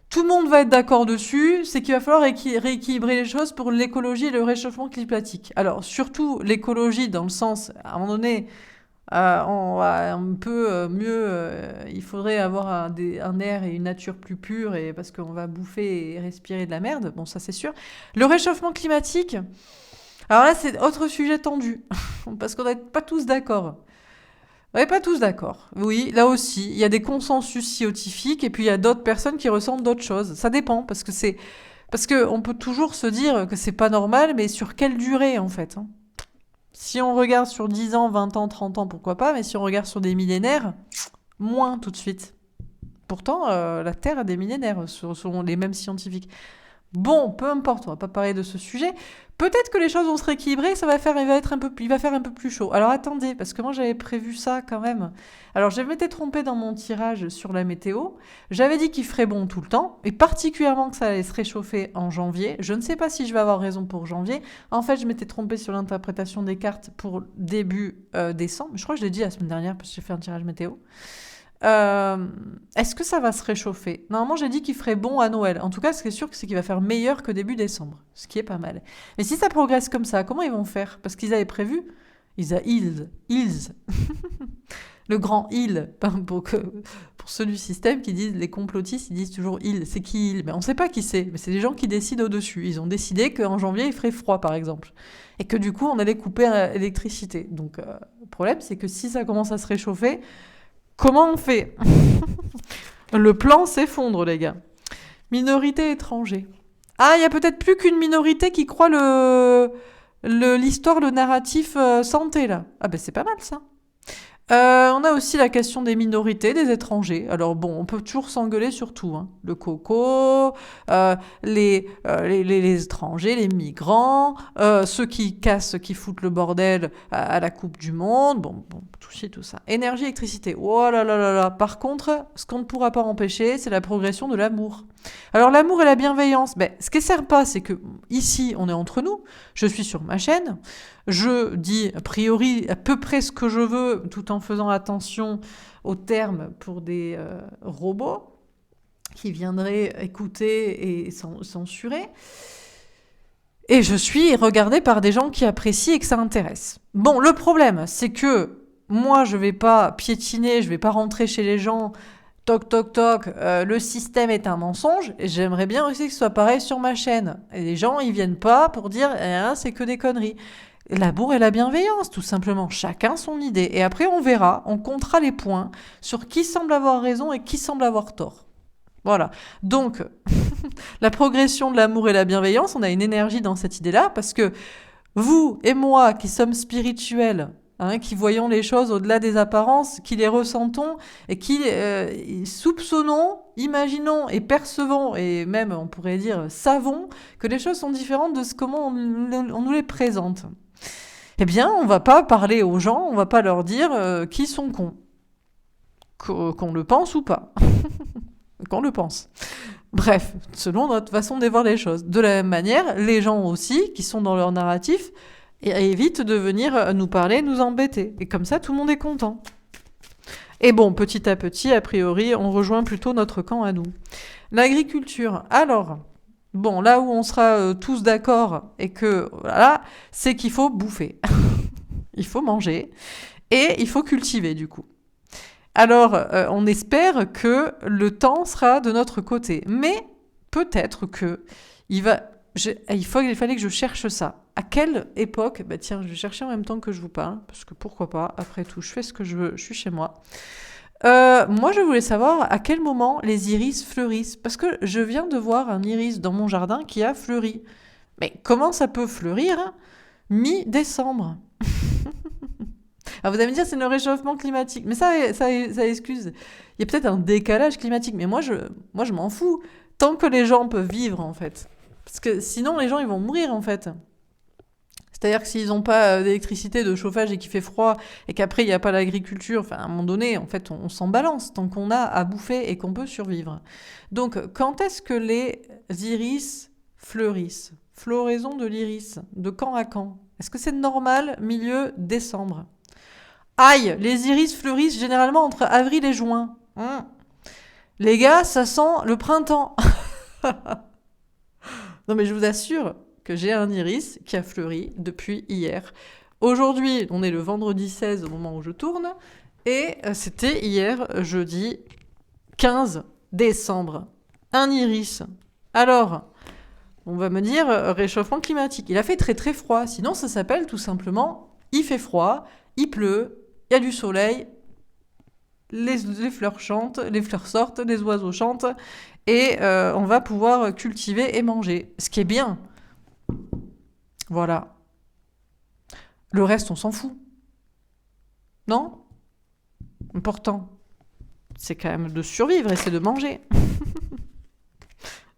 tout le monde va être d'accord dessus, c'est qu'il va falloir rééquilibrer les choses pour l'écologie et le réchauffement climatique. Alors, surtout l'écologie dans le sens, à un moment donné, on va un peu mieux, il faudrait avoir un air et une nature plus pure et parce qu'on va bouffer et respirer de la merde, bon ça c'est sûr. Le réchauffement climatique, alors là c'est autre sujet tendu, parce qu'on n'est pas tous d'accord. On n'est pas tous d'accord. Oui, là aussi, il y a des consensus scientifiques et puis il y a d'autres personnes qui ressentent d'autres choses. Ça dépend, parce que on peut toujours se dire que c'est pas normal, mais sur quelle durée en fait hein. Si on regarde sur 10 ans, 20 ans, 30 ans, pourquoi pas, mais si on regarde sur des millénaires, moins tout de suite. Pourtant, la Terre a des millénaires, selon les mêmes scientifiques. Bon, peu importe, on va pas parler de ce sujet. Peut-être que les choses vont se rééquilibrer, il va faire un peu plus chaud. Alors attendez, parce que moi j'avais prévu ça quand même. Alors je m'étais trompée dans mon tirage sur la météo. J'avais dit qu'il ferait bon tout le temps, et particulièrement que ça allait se réchauffer en janvier. Je ne sais pas si je vais avoir raison pour janvier. En fait, je m'étais trompée sur l'interprétation des cartes pour début décembre. Je crois que je l'ai dit la semaine dernière, parce que j'ai fait un tirage météo. Est-ce que ça va se réchauffer? Normalement, j'ai dit qu'il ferait bon à Noël. En tout cas, ce qui est sûr, c'est qu'il va faire meilleur que début décembre, ce qui est pas mal. Mais si ça progresse comme ça, comment ils vont faire? Parce qu'ils avaient prévu, ils, le grand il, pour ceux du système qui disent, les complotistes, ils disent toujours il. C'est qui il? Mais on ne sait pas qui c'est, mais c'est des gens qui décident au-dessus. Ils ont décidé qu'en janvier, il ferait froid, par exemple. Et que du coup, on allait couper l'électricité. Donc, le problème, c'est que si ça commence à se réchauffer, comment on fait? Le plan s'effondre, les gars. Minorité étranger. Ah, il y a peut-être plus qu'une minorité qui croit l'histoire, le narratif santé, là. Ah ben c'est pas mal, ça. On a aussi la question des minorités, des étrangers. Alors bon, on peut toujours s'engueuler sur tout. Hein. Le coco, les étrangers, les migrants, ceux qui cassent, qui foutent le bordel à la Coupe du Monde. Bon, tout ça. Énergie, électricité. Oh là là là là. Par contre, ce qu'on ne pourra pas empêcher, c'est la progression de l'amour. Alors l'amour et la bienveillance, ce qui est sympa, c'est que ici, on est entre nous. Je suis sur ma chaîne. Je dis a priori à peu près ce que je veux tout en faisant attention aux termes pour des robots qui viendraient écouter et censurer. Et je suis regardée par des gens qui apprécient et que ça intéresse. Bon, le problème, c'est que moi, je vais pas piétiner, je vais pas rentrer chez les gens, toc, toc, toc, le système est un mensonge, et j'aimerais bien aussi que ce soit pareil sur ma chaîne. Et les gens, ils viennent pas pour dire, c'est que des conneries. L'amour et la bienveillance, tout simplement. Chacun son idée. Et après, on verra, on comptera les points sur qui semble avoir raison et qui semble avoir tort. Voilà. Donc, la progression de l'amour et la bienveillance, on a une énergie dans cette idée-là, parce que vous et moi, qui sommes spirituels, qui voyons les choses au-delà des apparences, qui les ressentons et qui soupçonnons, imaginons et percevons, et même, on pourrait dire, savons que les choses sont différentes de comment on nous les présente. Eh bien, on va pas parler aux gens, on va pas leur dire qu'ils sont cons. Qu'on le pense ou pas. Qu'on le pense. Bref, selon notre façon de voir les choses. De la même manière, les gens aussi, qui sont dans leur narratif, évitent de venir nous parler, nous embêter. Et comme ça, tout le monde est content. Et bon, petit à petit, a priori, on rejoint plutôt notre camp à nous. L'agriculture. Alors... Bon, là où on sera tous d'accord et que, voilà, c'est qu'il faut bouffer. Il faut manger et il faut cultiver, du coup. Alors, on espère que le temps sera de notre côté. Mais peut-être que il fallait que je cherche ça. À quelle époque? Bah tiens, je vais chercher en même temps que je vous parle, parce que pourquoi pas, après tout, je fais ce que je veux, je suis chez moi. Moi, je voulais savoir à quel moment les iris fleurissent, parce que je viens de voir un iris dans mon jardin qui a fleuri. Mais comment ça peut fleurir mi-décembre? Alors vous allez me dire, c'est le réchauffement climatique. Mais ça excuse. Il y a peut-être un décalage climatique. Mais moi, je m'en fous. Tant que les gens peuvent vivre, en fait. Parce que sinon, les gens, ils vont mourir, en fait. C'est-à-dire que s'ils n'ont pas d'électricité, de chauffage et qu'il fait froid, et qu'après, il n'y a pas l'agriculture, enfin, à un moment donné, en fait, on s'en balance tant qu'on a à bouffer et qu'on peut survivre. Donc, quand est-ce que les iris fleurissent? Floraison de l'iris. De quand à quand? Est-ce que c'est normal, milieu décembre? Aïe, les iris fleurissent généralement entre avril et juin. Les gars, ça sent le printemps. Non mais je vous assure que j'ai un iris qui a fleuri depuis hier. Aujourd'hui, on est le vendredi 16 au moment où je tourne, et c'était hier, jeudi 15 décembre. Un iris. Alors, on va me dire réchauffement climatique. Il a fait très très froid, sinon ça s'appelle tout simplement il fait froid, il pleut, il y a du soleil, les fleurs chantent, les fleurs sortent, les oiseaux chantent, et on va pouvoir cultiver et manger. Ce qui est bien. Voilà. Le reste, on s'en fout. Non? Important. C'est quand même de survivre et c'est de manger.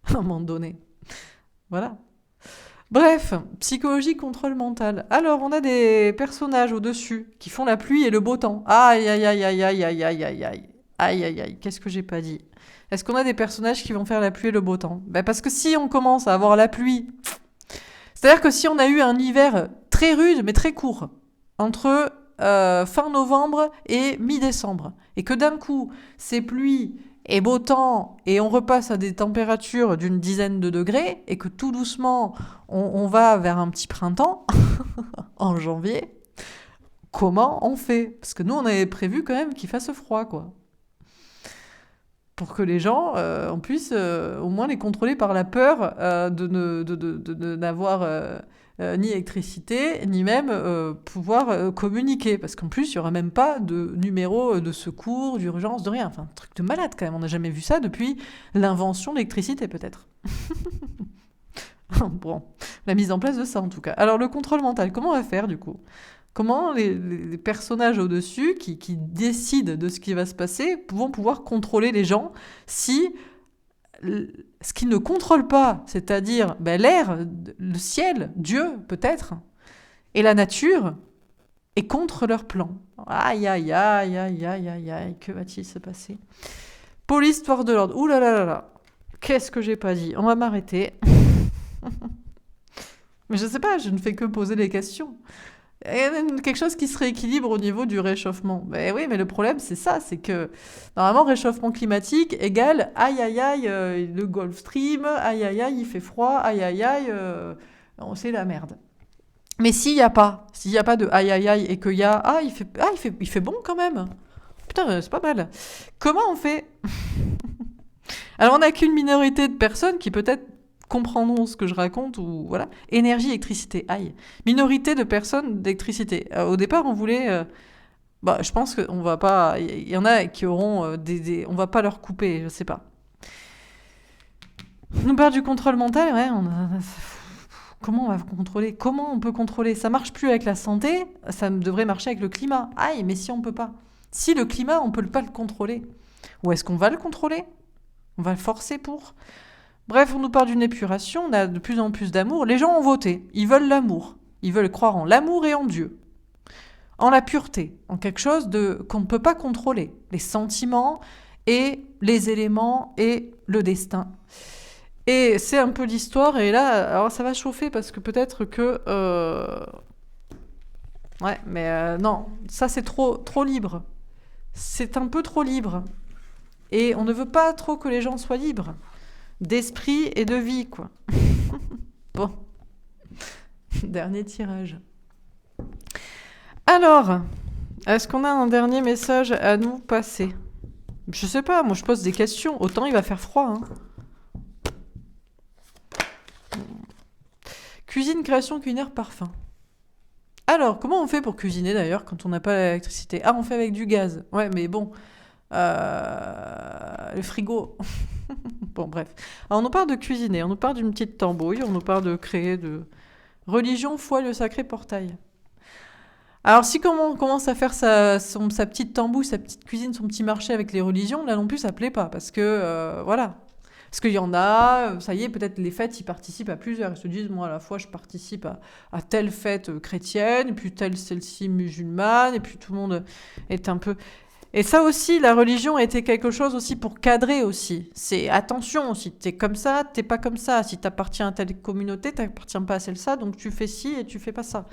À un moment donné. Voilà. Bref, psychologie, contrôle mental. Alors, on a des personnages au-dessus qui font la pluie et le beau temps. Aïe, aïe, aïe, aïe, aïe, aïe, aïe, aïe, aïe. Aïe, aïe, aïe, qu'est-ce que j'ai pas dit? Est-ce qu'on a des personnages qui vont faire la pluie et le beau temps? Parce que si on commence à avoir la pluie, c'est-à-dire que si on a eu un hiver très rude mais très court, entre fin novembre et mi-décembre, et que d'un coup, c'est pluie et beau temps, et on repasse à des températures d'une dizaine de degrés, et que tout doucement, on va vers un petit printemps, en janvier, comment on fait? Parce que nous, on avait prévu quand même qu'il fasse froid, quoi. Pour que les gens, on puisse au moins les contrôler par la peur de n'avoir ni électricité, ni même pouvoir communiquer. Parce qu'en plus, il n'y aura même pas de numéro de secours, d'urgence, de rien. Enfin, un truc de malade quand même. On n'a jamais vu ça depuis l'invention de l'électricité, peut-être. Bon, la mise en place de ça, en tout cas. Alors, le contrôle mental, comment on va faire, du coup? Comment les personnages au-dessus qui décident de ce qui va se passer vont pouvoir contrôler les gens si ce qu'ils ne contrôlent pas, c'est-à-dire l'air, le ciel, Dieu peut-être, et la nature, est contre leur plan. Aïe, aïe, aïe, aïe, aïe, aïe, aïe, que va-t-il se passer? Police, force de l'ordre, ouh là là là là, qu'est-ce que j'ai pas dit? On va m'arrêter. Mais je sais pas, je ne fais que poser les questions. Quelque chose qui se rééquilibre au niveau du réchauffement. Ben oui, mais le problème, c'est ça, c'est que normalement, réchauffement climatique égale aïe aïe aïe, le Gulf Stream, aïe aïe aïe, il fait froid, aïe aïe aïe, c'est la merde. Mais s'il n'y a pas de aïe aïe aïe et qu'il y a il fait bon quand même. Putain, c'est pas mal. Comment on fait? Alors, on n'a qu'une minorité de personnes qui peut-être comprendront ce que je raconte, ou voilà. Énergie, électricité, aïe. Minorité de personnes d'électricité. Au départ, on voulait... je pense qu'on va pas... Il y en a qui auront on va pas leur couper, je sais pas. On nous parle du contrôle mental, ouais, comment on va contrôler? Comment on peut contrôler? Ça marche plus avec la santé, ça devrait marcher avec le climat. Aïe, mais si on peut pas. Si le climat, on peut pas le contrôler. Ou est-ce qu'on va le contrôler? On va le forcer pour... Bref, on nous parle d'une épuration, on a de plus en plus d'amour. Les gens ont voté, ils veulent l'amour. Ils veulent croire en l'amour et en Dieu. En la pureté, en quelque chose qu'on ne peut pas contrôler. Les sentiments et les éléments et le destin. Et c'est un peu l'histoire, et là, alors ça va chauffer parce que peut-être que... Ouais, mais non, ça c'est trop libre. C'est un peu trop libre. Et on ne veut pas trop que les gens soient libres. D'esprit et de vie, quoi. Bon. Dernier tirage. Alors, Est-ce qu'on a un dernier message à nous passer? Je sais pas, moi je pose des questions. Autant il va faire froid. Hein. Cuisine, création, culinaire, parfum. Alors, comment on fait pour cuisiner d'ailleurs quand on n'a pas l'électricité? Ah, on fait avec du gaz. Ouais, mais bon. Le frigo. Bon, bref. Alors, on nous parle de cuisiner, on nous parle d'une petite tambouille, on nous parle de créer de religion, foi, le sacré portail. Alors, si comment on commence à faire sa petite tambouille, sa petite cuisine, son petit marché avec les religions, là non plus, ça plaît pas. Parce que, voilà. Parce qu'il y en a, ça y est, peut-être les fêtes, ils participent à plusieurs. Ils se disent, moi, à la fois, je participe à telle fête chrétienne, et puis telle, celle-ci musulmane, et puis tout le monde est un peu... Et ça aussi, la religion a été quelque chose aussi pour cadrer aussi. C'est attention, si t'es comme ça, t'es pas comme ça. Si t'appartiens à telle communauté, t'appartiens pas à celle-là, donc tu fais ci et tu fais pas ça.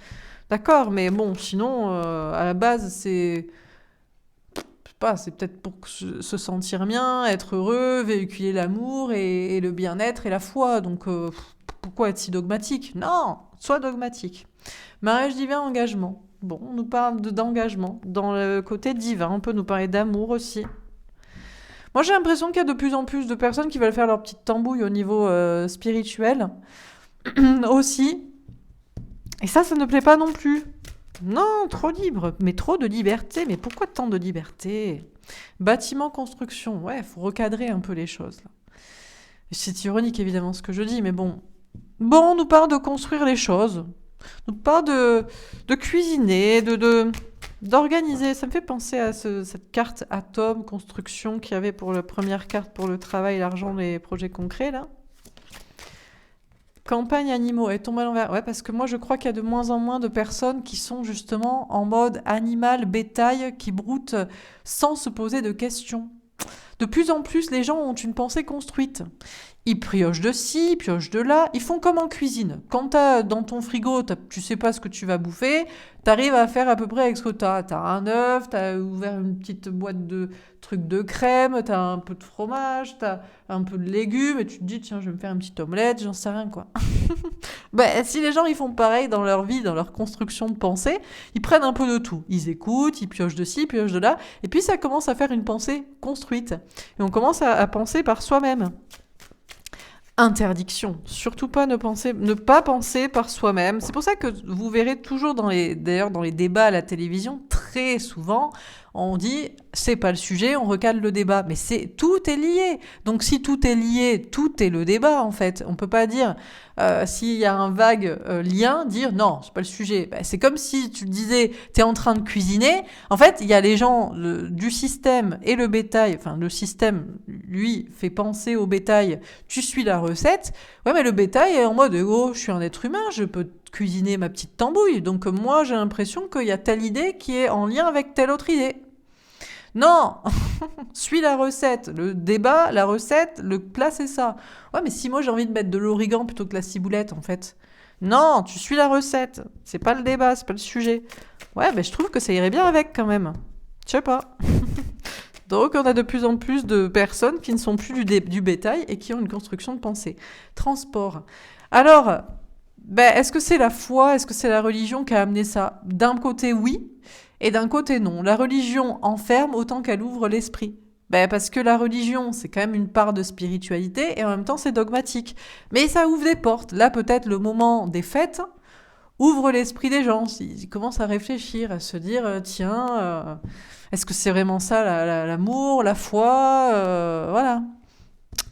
D'accord, mais bon, sinon, à la base, c'est... je sais pas, c'est peut-être pour se sentir bien, être heureux, véhiculer l'amour et le bien-être et la foi. Donc, pourquoi être si dogmatique? Non, sois dogmatique. Mariage divin, engagement. Bon, on nous parle d'engagement. Dans le côté divin, on peut nous parler d'amour aussi. Moi, j'ai l'impression qu'il y a de plus en plus de personnes qui veulent faire leur petite tambouille au niveau spirituel aussi. Et ça ne plaît pas non plus. Non, trop libre, mais trop de liberté. Mais pourquoi tant de liberté? Bâtiment, construction, ouais, faut recadrer un peu les choses. Là. C'est ironique évidemment ce que je dis, mais bon. Bon, on nous parle de construire les choses. On nous parle de cuisiner, d'organiser. Ça me fait penser à cette carte atome, construction qu'il y avait pour la première carte pour le travail, l'argent, les projets concrets là. Campagne animaux, elle tombe à l'envers. Ouais, parce que moi je crois qu'il y a de moins en moins de personnes qui sont justement en mode animal, bétail, qui broutent sans se poser de questions. De plus en plus, les gens ont une pensée construite. Ils piochent de ci, ils piochent de là. Ils font comme en cuisine. Quand t'as dans ton frigo, tu sais pas ce que tu vas bouffer, t'arrives à faire à peu près avec ce que t'as. T'as un œuf, t'as ouvert une petite boîte de trucs de crème, t'as un peu de fromage, t'as un peu de légumes, et tu te dis, tiens, je vais me faire une petite omelette, j'en sais rien, quoi. Ben, si les gens ils font pareil dans leur vie, dans leur construction de pensée, ils prennent un peu de tout. Ils écoutent, ils piochent de ci, ils piochent de là, et puis ça commence à faire une pensée construite. Et on commence à penser par soi-même. Interdiction. Surtout pas ne pas penser par soi-même. C'est pour ça que vous verrez toujours d'ailleurs dans les débats à la télévision, très souvent, on dit c'est pas le sujet, on recale le débat. Mais tout est lié. Donc si tout est lié, tout est le débat en fait. On peut pas dire s'il y a un vague lien, dire non, c'est pas le sujet. Ben, c'est comme si tu disais t'es en train de cuisiner. En fait, il y a les gens du système et le bétail. Enfin, le système, lui, fait penser au bétail. Tu suis la recette. Ouais, mais le bétail est en mode oh, je suis un être humain, je peux cuisiner ma petite tambouille. Donc moi, j'ai l'impression qu'il y a telle idée qui est en lien avec telle autre idée. Non, suis la recette. Le débat, la recette, le plat, c'est ça. Ouais, mais si moi j'ai envie de mettre de l'origan plutôt que la ciboulette, en fait. Non, tu suis la recette. C'est pas le débat, c'est pas le sujet. Ouais, mais je trouve que ça irait bien avec quand même. Je sais pas. Donc on a de plus en plus de personnes qui ne sont plus du bétail et qui ont une construction de pensée. Transport. Alors, est-ce que c'est la foi, est-ce que c'est la religion qui a amené ça? D'un côté, oui. Et d'un côté, non. La religion enferme autant qu'elle ouvre l'esprit. Parce que la religion, c'est quand même une part de spiritualité et en même temps, c'est dogmatique. Mais ça ouvre des portes. Là, peut-être le moment des fêtes ouvre l'esprit des gens. Ils commencent à réfléchir, à se dire, tiens, est-ce que c'est vraiment ça l'amour, la foi voilà.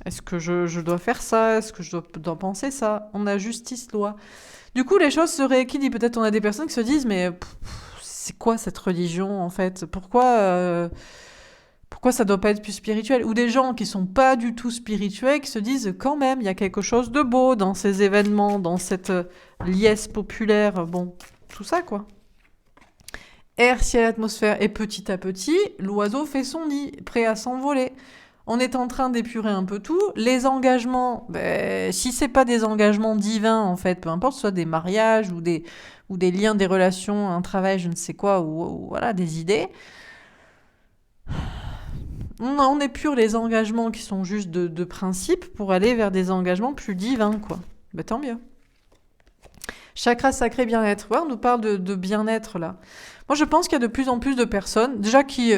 Est-ce que je dois faire ça? Est-ce que je dois penser ça? On a justice, loi. Du coup, les choses se rééquilibrent. Peut-être on a des personnes qui se disent, mais... c'est quoi cette religion en fait? Pourquoi ça doit pas être plus spirituel? Ou des gens qui sont pas du tout spirituels qui se disent quand même il y a quelque chose de beau dans ces événements, dans cette liesse populaire, bon, tout ça quoi. Air, ciel, atmosphère, et petit à petit, l'oiseau fait son nid, prêt à s'envoler. On est en train d'épurer un peu tout. Les engagements, si c'est pas des engagements divins en fait, peu importe, soit des mariages ou des liens, des relations, un travail, je ne sais quoi, ou voilà, des idées. On épure les engagements qui sont juste de principe pour aller vers des engagements plus divins, quoi. Tant mieux. Chakra sacré bien-être. Ouais, on nous parle de bien-être, là. Moi, je pense qu'il y a de plus en plus de personnes, déjà qui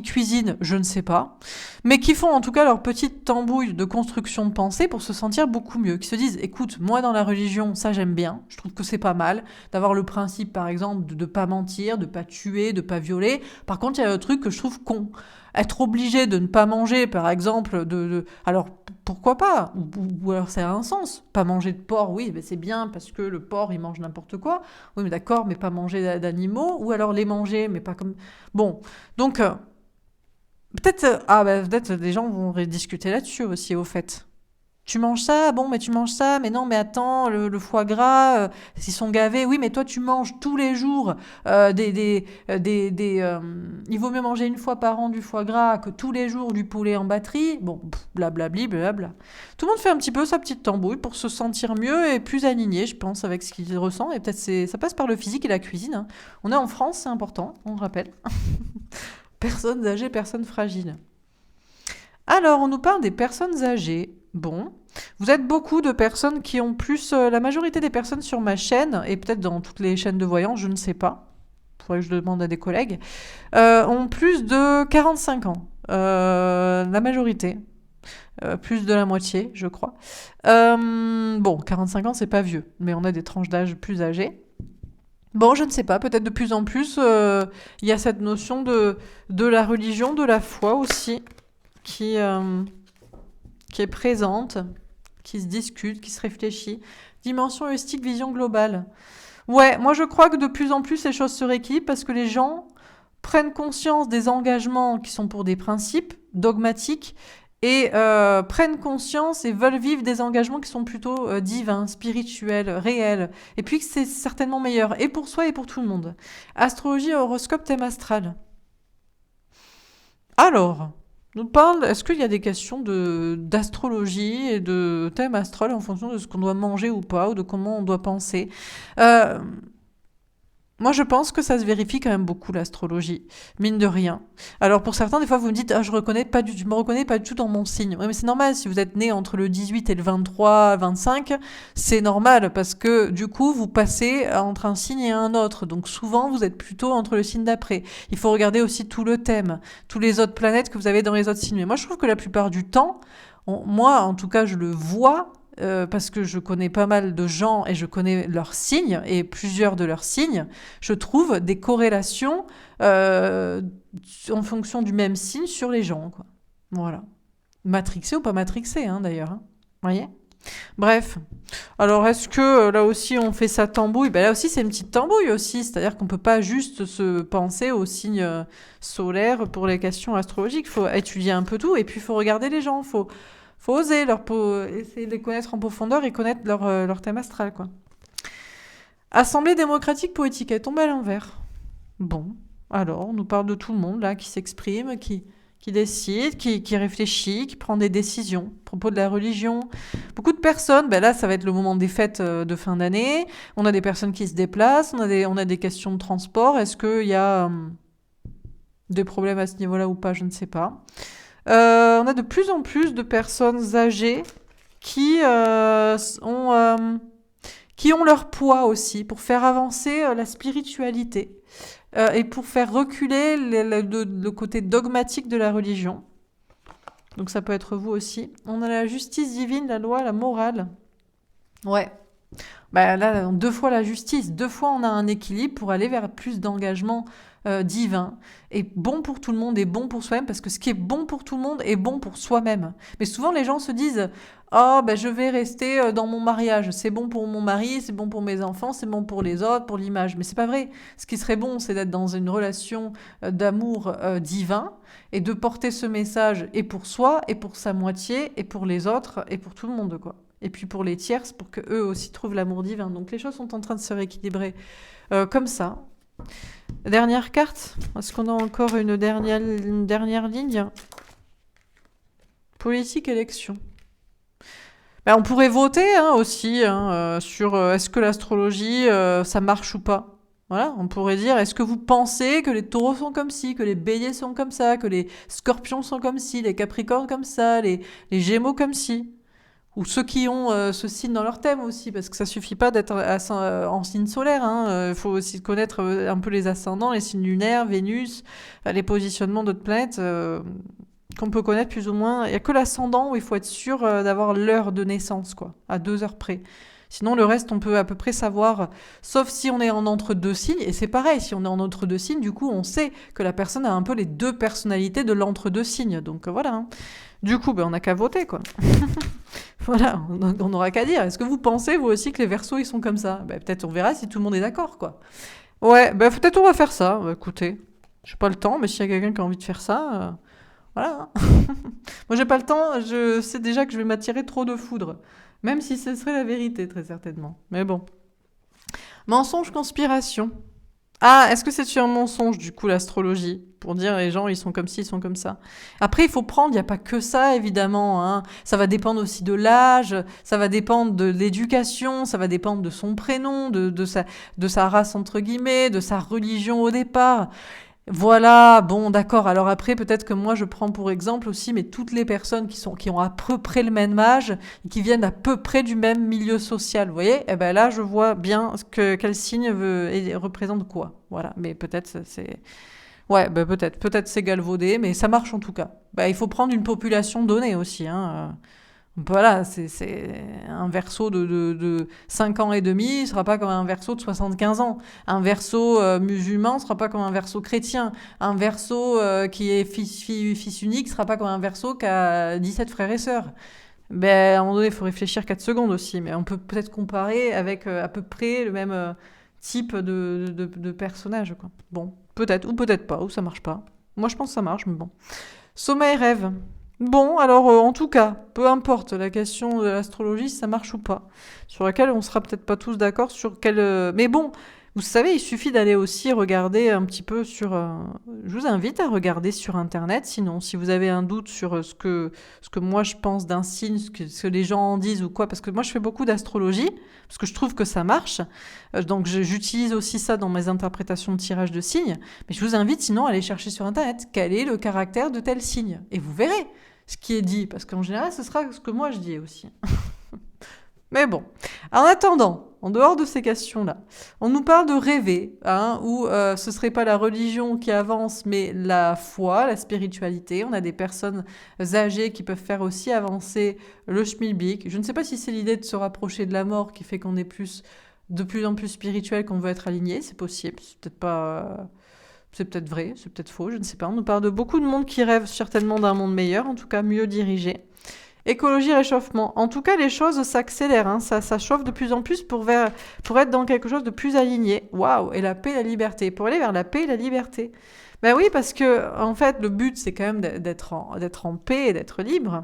cuisinent, je ne sais pas, mais qui font en tout cas leur petite tambouille de construction de pensée pour se sentir beaucoup mieux, qui se disent, écoute, moi dans la religion, ça j'aime bien, je trouve que c'est pas mal, d'avoir le principe par exemple de pas mentir, de pas tuer, de pas violer. Par contre, il y a le truc que je trouve con. Être obligé de ne pas manger, par exemple, alors pourquoi pas, ou alors ça a un sens. Pas manger de porc, oui, ben c'est bien parce que le porc il mange n'importe quoi. Oui, mais d'accord, mais pas manger d'animaux, ou alors les manger, mais pas comme. Bon, donc peut-être des gens vont discuter là-dessus aussi, au fait. Tu manges ça, bon, mais tu manges ça, mais non, mais attends, le foie gras, s'ils sont gavés, oui, mais toi, tu manges tous les jours il vaut mieux manger une fois par an du foie gras que tous les jours du poulet en batterie. Bon, blablabli, blabla. Tout le monde fait un petit peu sa petite tambouille pour se sentir mieux et plus aligné, je pense, avec ce qu'il ressent. Et peut-être ça passe par le physique et la cuisine. Hein. On est en France, c'est important, on le rappelle. Personnes âgées, personnes fragiles. Alors, on nous parle des personnes âgées. Bon, vous êtes beaucoup de personnes qui ont plus... la majorité des personnes sur ma chaîne, et peut-être dans toutes les chaînes de voyance, je ne sais pas, faudrait que je le demande à des collègues, ont plus de 45 ans. La majorité. Plus de la moitié, je crois. Bon, 45 ans, c'est pas vieux, mais on a des tranches d'âge plus âgées. Bon, je ne sais pas, peut-être de plus en plus, il y a cette notion de la religion, de la foi aussi, qui est présente, qui se discute, qui se réfléchit. Dimension heuristique, vision globale. Ouais, moi je crois que de plus en plus les choses se rééquilibrent parce que les gens prennent conscience des engagements qui sont pour des principes dogmatiques et prennent conscience et veulent vivre des engagements qui sont plutôt divins, spirituels, réels. Et puis que c'est certainement meilleur, et pour soi et pour tout le monde. Astrologie, horoscope, thème astral. Alors, nous parle, est-ce qu'il y a des questions d'astrologie et de thème astral en fonction de ce qu'on doit manger ou pas, ou de comment on doit penser Moi, je pense que ça se vérifie quand même beaucoup, l'astrologie, mine de rien. Alors, pour certains, des fois, vous me dites, je me reconnais pas du tout dans mon signe. Oui, mais c'est normal, si vous êtes né entre le 18 et le 23, 25, c'est normal, parce que, du coup, vous passez entre un signe et un autre. Donc, souvent, vous êtes plutôt entre le signe d'après. Il faut regarder aussi tout le thème, tous les autres planètes que vous avez dans les autres signes. Mais moi, je trouve que la plupart du temps, moi, en tout cas, je le vois, parce que je connais pas mal de gens et je connais leurs signes et plusieurs de leurs signes, je trouve des corrélations en fonction du même signe sur les gens, quoi. Voilà. Matrixé ou pas matrixé, hein, d'ailleurs. Hein. Vous voyez ? Bref. Alors, est-ce que là aussi on fait sa tambouille ? Ben là aussi, c'est une petite tambouille aussi. C'est-à-dire qu'on peut pas juste se penser aux signes solaires pour les questions astrologiques. Il faut étudier un peu tout et puis il faut regarder les gens. Faut oser essayer de les connaître en profondeur et connaître leur thème astral, quoi. Assemblée démocratique poétique, elle tombe à l'envers. Bon, alors, on nous parle de tout le monde, là, qui s'exprime, qui décide, qui réfléchit, qui prend des décisions à propos de la religion. Beaucoup de personnes, ben là, ça va être le moment des fêtes de fin d'année. On a des personnes qui se déplacent, on a des questions de transport. Est-ce qu'il y a des problèmes à ce niveau-là ou pas ? Je ne sais pas. On a de plus en plus de personnes âgées qui ont leur poids aussi pour faire avancer la spiritualité et pour faire reculer le côté dogmatique de la religion. Donc ça peut être vous aussi. On a la justice divine, la loi, la morale. Ouais. Bah là, 2 fois la justice, 2 fois on a un équilibre pour aller vers plus d'engagement divin et bon pour tout le monde et bon pour soi-même, parce que ce qui est bon pour tout le monde est bon pour soi-même. Mais souvent les gens se disent je vais rester dans mon mariage, c'est bon pour mon mari, c'est bon pour mes enfants, c'est bon pour les autres, pour l'image. Mais c'est pas vrai. Ce qui serait bon, c'est d'être dans une relation d'amour divin et de porter ce message et pour soi et pour sa moitié et pour les autres et pour tout le monde, quoi. Et puis pour les tierces, pour qu'eux aussi trouvent l'amour divin. Donc les choses sont en train de se rééquilibrer comme ça. Dernière carte. Est-ce qu'on a encore une dernière ligne ? Politique, élection. On pourrait voter aussi sur est-ce que l'astrologie, ça marche ou pas. Voilà, on pourrait dire, est-ce que vous pensez que les taureaux sont comme ci, que les béliers sont comme ça, que les scorpions sont comme ci, les capricornes comme ça, les gémeaux comme ci ? ou ceux qui ont ce signe dans leur thème aussi, parce que ça suffit pas d'être en signe solaire, hein. Faut aussi connaître un peu les ascendants, les signes lunaires, Vénus, les positionnements d'autres planètes qu'on peut connaître plus ou moins. Il y a que l'ascendant où il faut être sûr d'avoir l'heure de naissance, quoi, à 2 heures près. Sinon, le reste, on peut à peu près savoir, sauf si on est en entre-deux signes, et c'est pareil, si on est en entre-deux signes, du coup, on sait que la personne a un peu les deux personnalités de l'entre-deux signes. Donc voilà, hein. Du coup, on n'a qu'à voter, quoi. Voilà, on n'aura qu'à dire. Est-ce que vous pensez, vous aussi, que les Verseaux, ils sont comme ça? Peut-être on verra si tout le monde est d'accord, quoi. Ouais, peut-être on va faire ça. Écoutez, j'ai pas le temps, mais s'il y a quelqu'un qui a envie de faire ça, voilà, hein. Moi, j'ai pas le temps, je sais déjà que je vais m'attirer trop de foudre. Même si ce serait la vérité, très certainement. Mais bon. Mensonge, conspiration. Ah, est-ce que c'est un mensonge, du coup, l'astrologie? Pour dire les gens, ils sont comme ci, ils sont comme ça. Après, il faut prendre, il n'y a pas que ça, évidemment, hein. Ça va dépendre aussi de l'âge, ça va dépendre de l'éducation, ça va dépendre de son prénom, de sa race, entre guillemets, de sa religion au départ. Voilà, bon, d'accord. Alors après, peut-être que moi, je prends pour exemple aussi, mais toutes les personnes qui ont à peu près le même âge et qui viennent à peu près du même milieu social, vous voyez? Eh ben là, je vois bien quel signe représente quoi. Voilà, mais peut-être c'est... Ouais, peut-être c'est galvaudé, mais ça marche en tout cas. Il faut prendre une population donnée aussi, hein. Voilà, c'est un Verseau de 5 ans et demi, ne sera pas comme un Verseau de 75 ans. Un Verseau musulman ne sera pas comme un Verseau chrétien. Un Verseau qui est fils unique ne sera pas comme un Verseau qui a 17 frères et sœurs. À un moment donné, il faut réfléchir 4 secondes aussi, mais on peut peut-être comparer avec à peu près le même type de personnage, quoi. Bon, peut-être, ou peut-être pas, ou ça marche pas. Moi, je pense que ça marche, mais bon. Sommeil, rêve. Bon, alors en tout cas, peu importe la question de l'astrologie, si ça marche ou pas, sur laquelle on sera peut-être pas tous d'accord sur quelle... Mais bon, vous savez, il suffit d'aller aussi regarder un petit peu sur... Je vous invite à regarder sur Internet, sinon, si vous avez un doute sur ce que moi je pense d'un signe, ce que les gens en disent ou quoi, parce que moi je fais beaucoup d'astrologie, parce que je trouve que ça marche, donc j'utilise aussi ça dans mes interprétations de tirage de signes, mais je vous invite sinon à aller chercher sur Internet quel est le caractère de tel signe, et vous verrez ce qui est dit, parce qu'en général, ce sera ce que moi je dis aussi. Mais bon, en attendant, en dehors de ces questions-là, on nous parle de rêver, hein, où ce serait pas la religion qui avance, mais la foi, la spiritualité. On a des personnes âgées qui peuvent faire aussi avancer le schmilblick. Je ne sais pas si c'est l'idée de se rapprocher de la mort qui fait qu'on est de plus en plus spirituel, qu'on veut être aligné. C'est possible, c'est peut-être pas... C'est peut-être vrai, c'est peut-être faux, je ne sais pas. On nous parle de beaucoup de monde qui rêve certainement d'un monde meilleur, en tout cas mieux dirigé. Écologie, réchauffement. En tout cas, les choses s'accélèrent, hein. Ça chauffe de plus en plus pour être dans quelque chose de plus aligné. Waouh! Et la paix et la liberté. Pour aller vers la paix et la liberté. Ben oui, parce que en fait, le but, c'est quand même d'être en paix et d'être libre.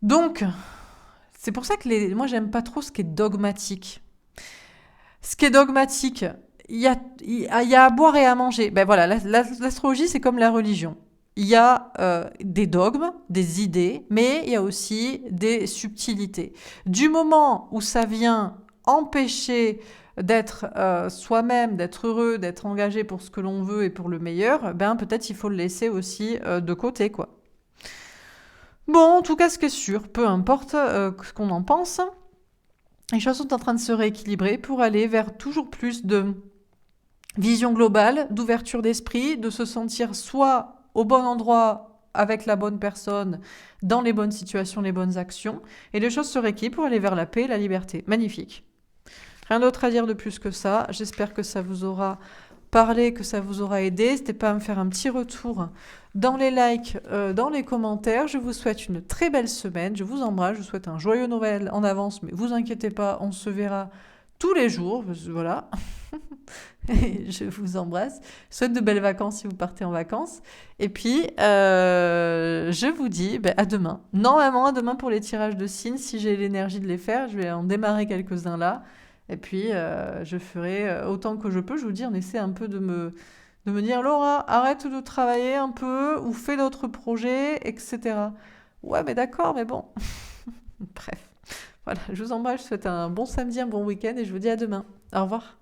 Donc, c'est pour ça que moi, j'aime pas trop ce qui est dogmatique. Ce qui est dogmatique, il y a à boire et à manger. Ben voilà, l'astrologie, c'est comme la religion. Il y a des dogmes, des idées, mais il y a aussi des subtilités. Du moment où ça vient empêcher d'être soi-même, d'être heureux, d'être engagé pour ce que l'on veut et pour le meilleur, peut-être il faut le laisser aussi de côté, quoi. Bon, en tout cas, ce qui est sûr, peu importe ce qu'on en pense, les choses sont en train de se rééquilibrer pour aller vers toujours plus de vision globale, d'ouverture d'esprit, de se sentir soit au bon endroit, avec la bonne personne, dans les bonnes situations, les bonnes actions, et les choses se rééquilibrent pour aller vers la paix et la liberté. Magnifique. Rien d'autre à dire de plus que ça. J'espère que ça vous aura parlé, que ça vous aura aidé. N'hésitez pas à me faire un petit retour dans les likes, dans les commentaires. Je vous souhaite une très belle semaine. Je vous embrasse. Je vous souhaite un joyeux Noël en avance, mais vous inquiétez pas, on se verra tous les jours. Voilà. Je vous embrasse. Je souhaite de belles vacances si vous partez en vacances. Et puis, je vous dis à demain. Normalement, à demain pour les tirages de signes, si j'ai l'énergie de les faire. Je vais en démarrer quelques-uns là. Et puis, je ferai autant que je peux. Je vous dis, on essaie un peu de me dire, Laura, arrête de travailler un peu ou fais d'autres projets, etc. Ouais, mais d'accord, mais bon. Bref. Voilà, je vous embrasse. Je vous souhaite un bon samedi, un bon week-end et je vous dis à demain. Au revoir.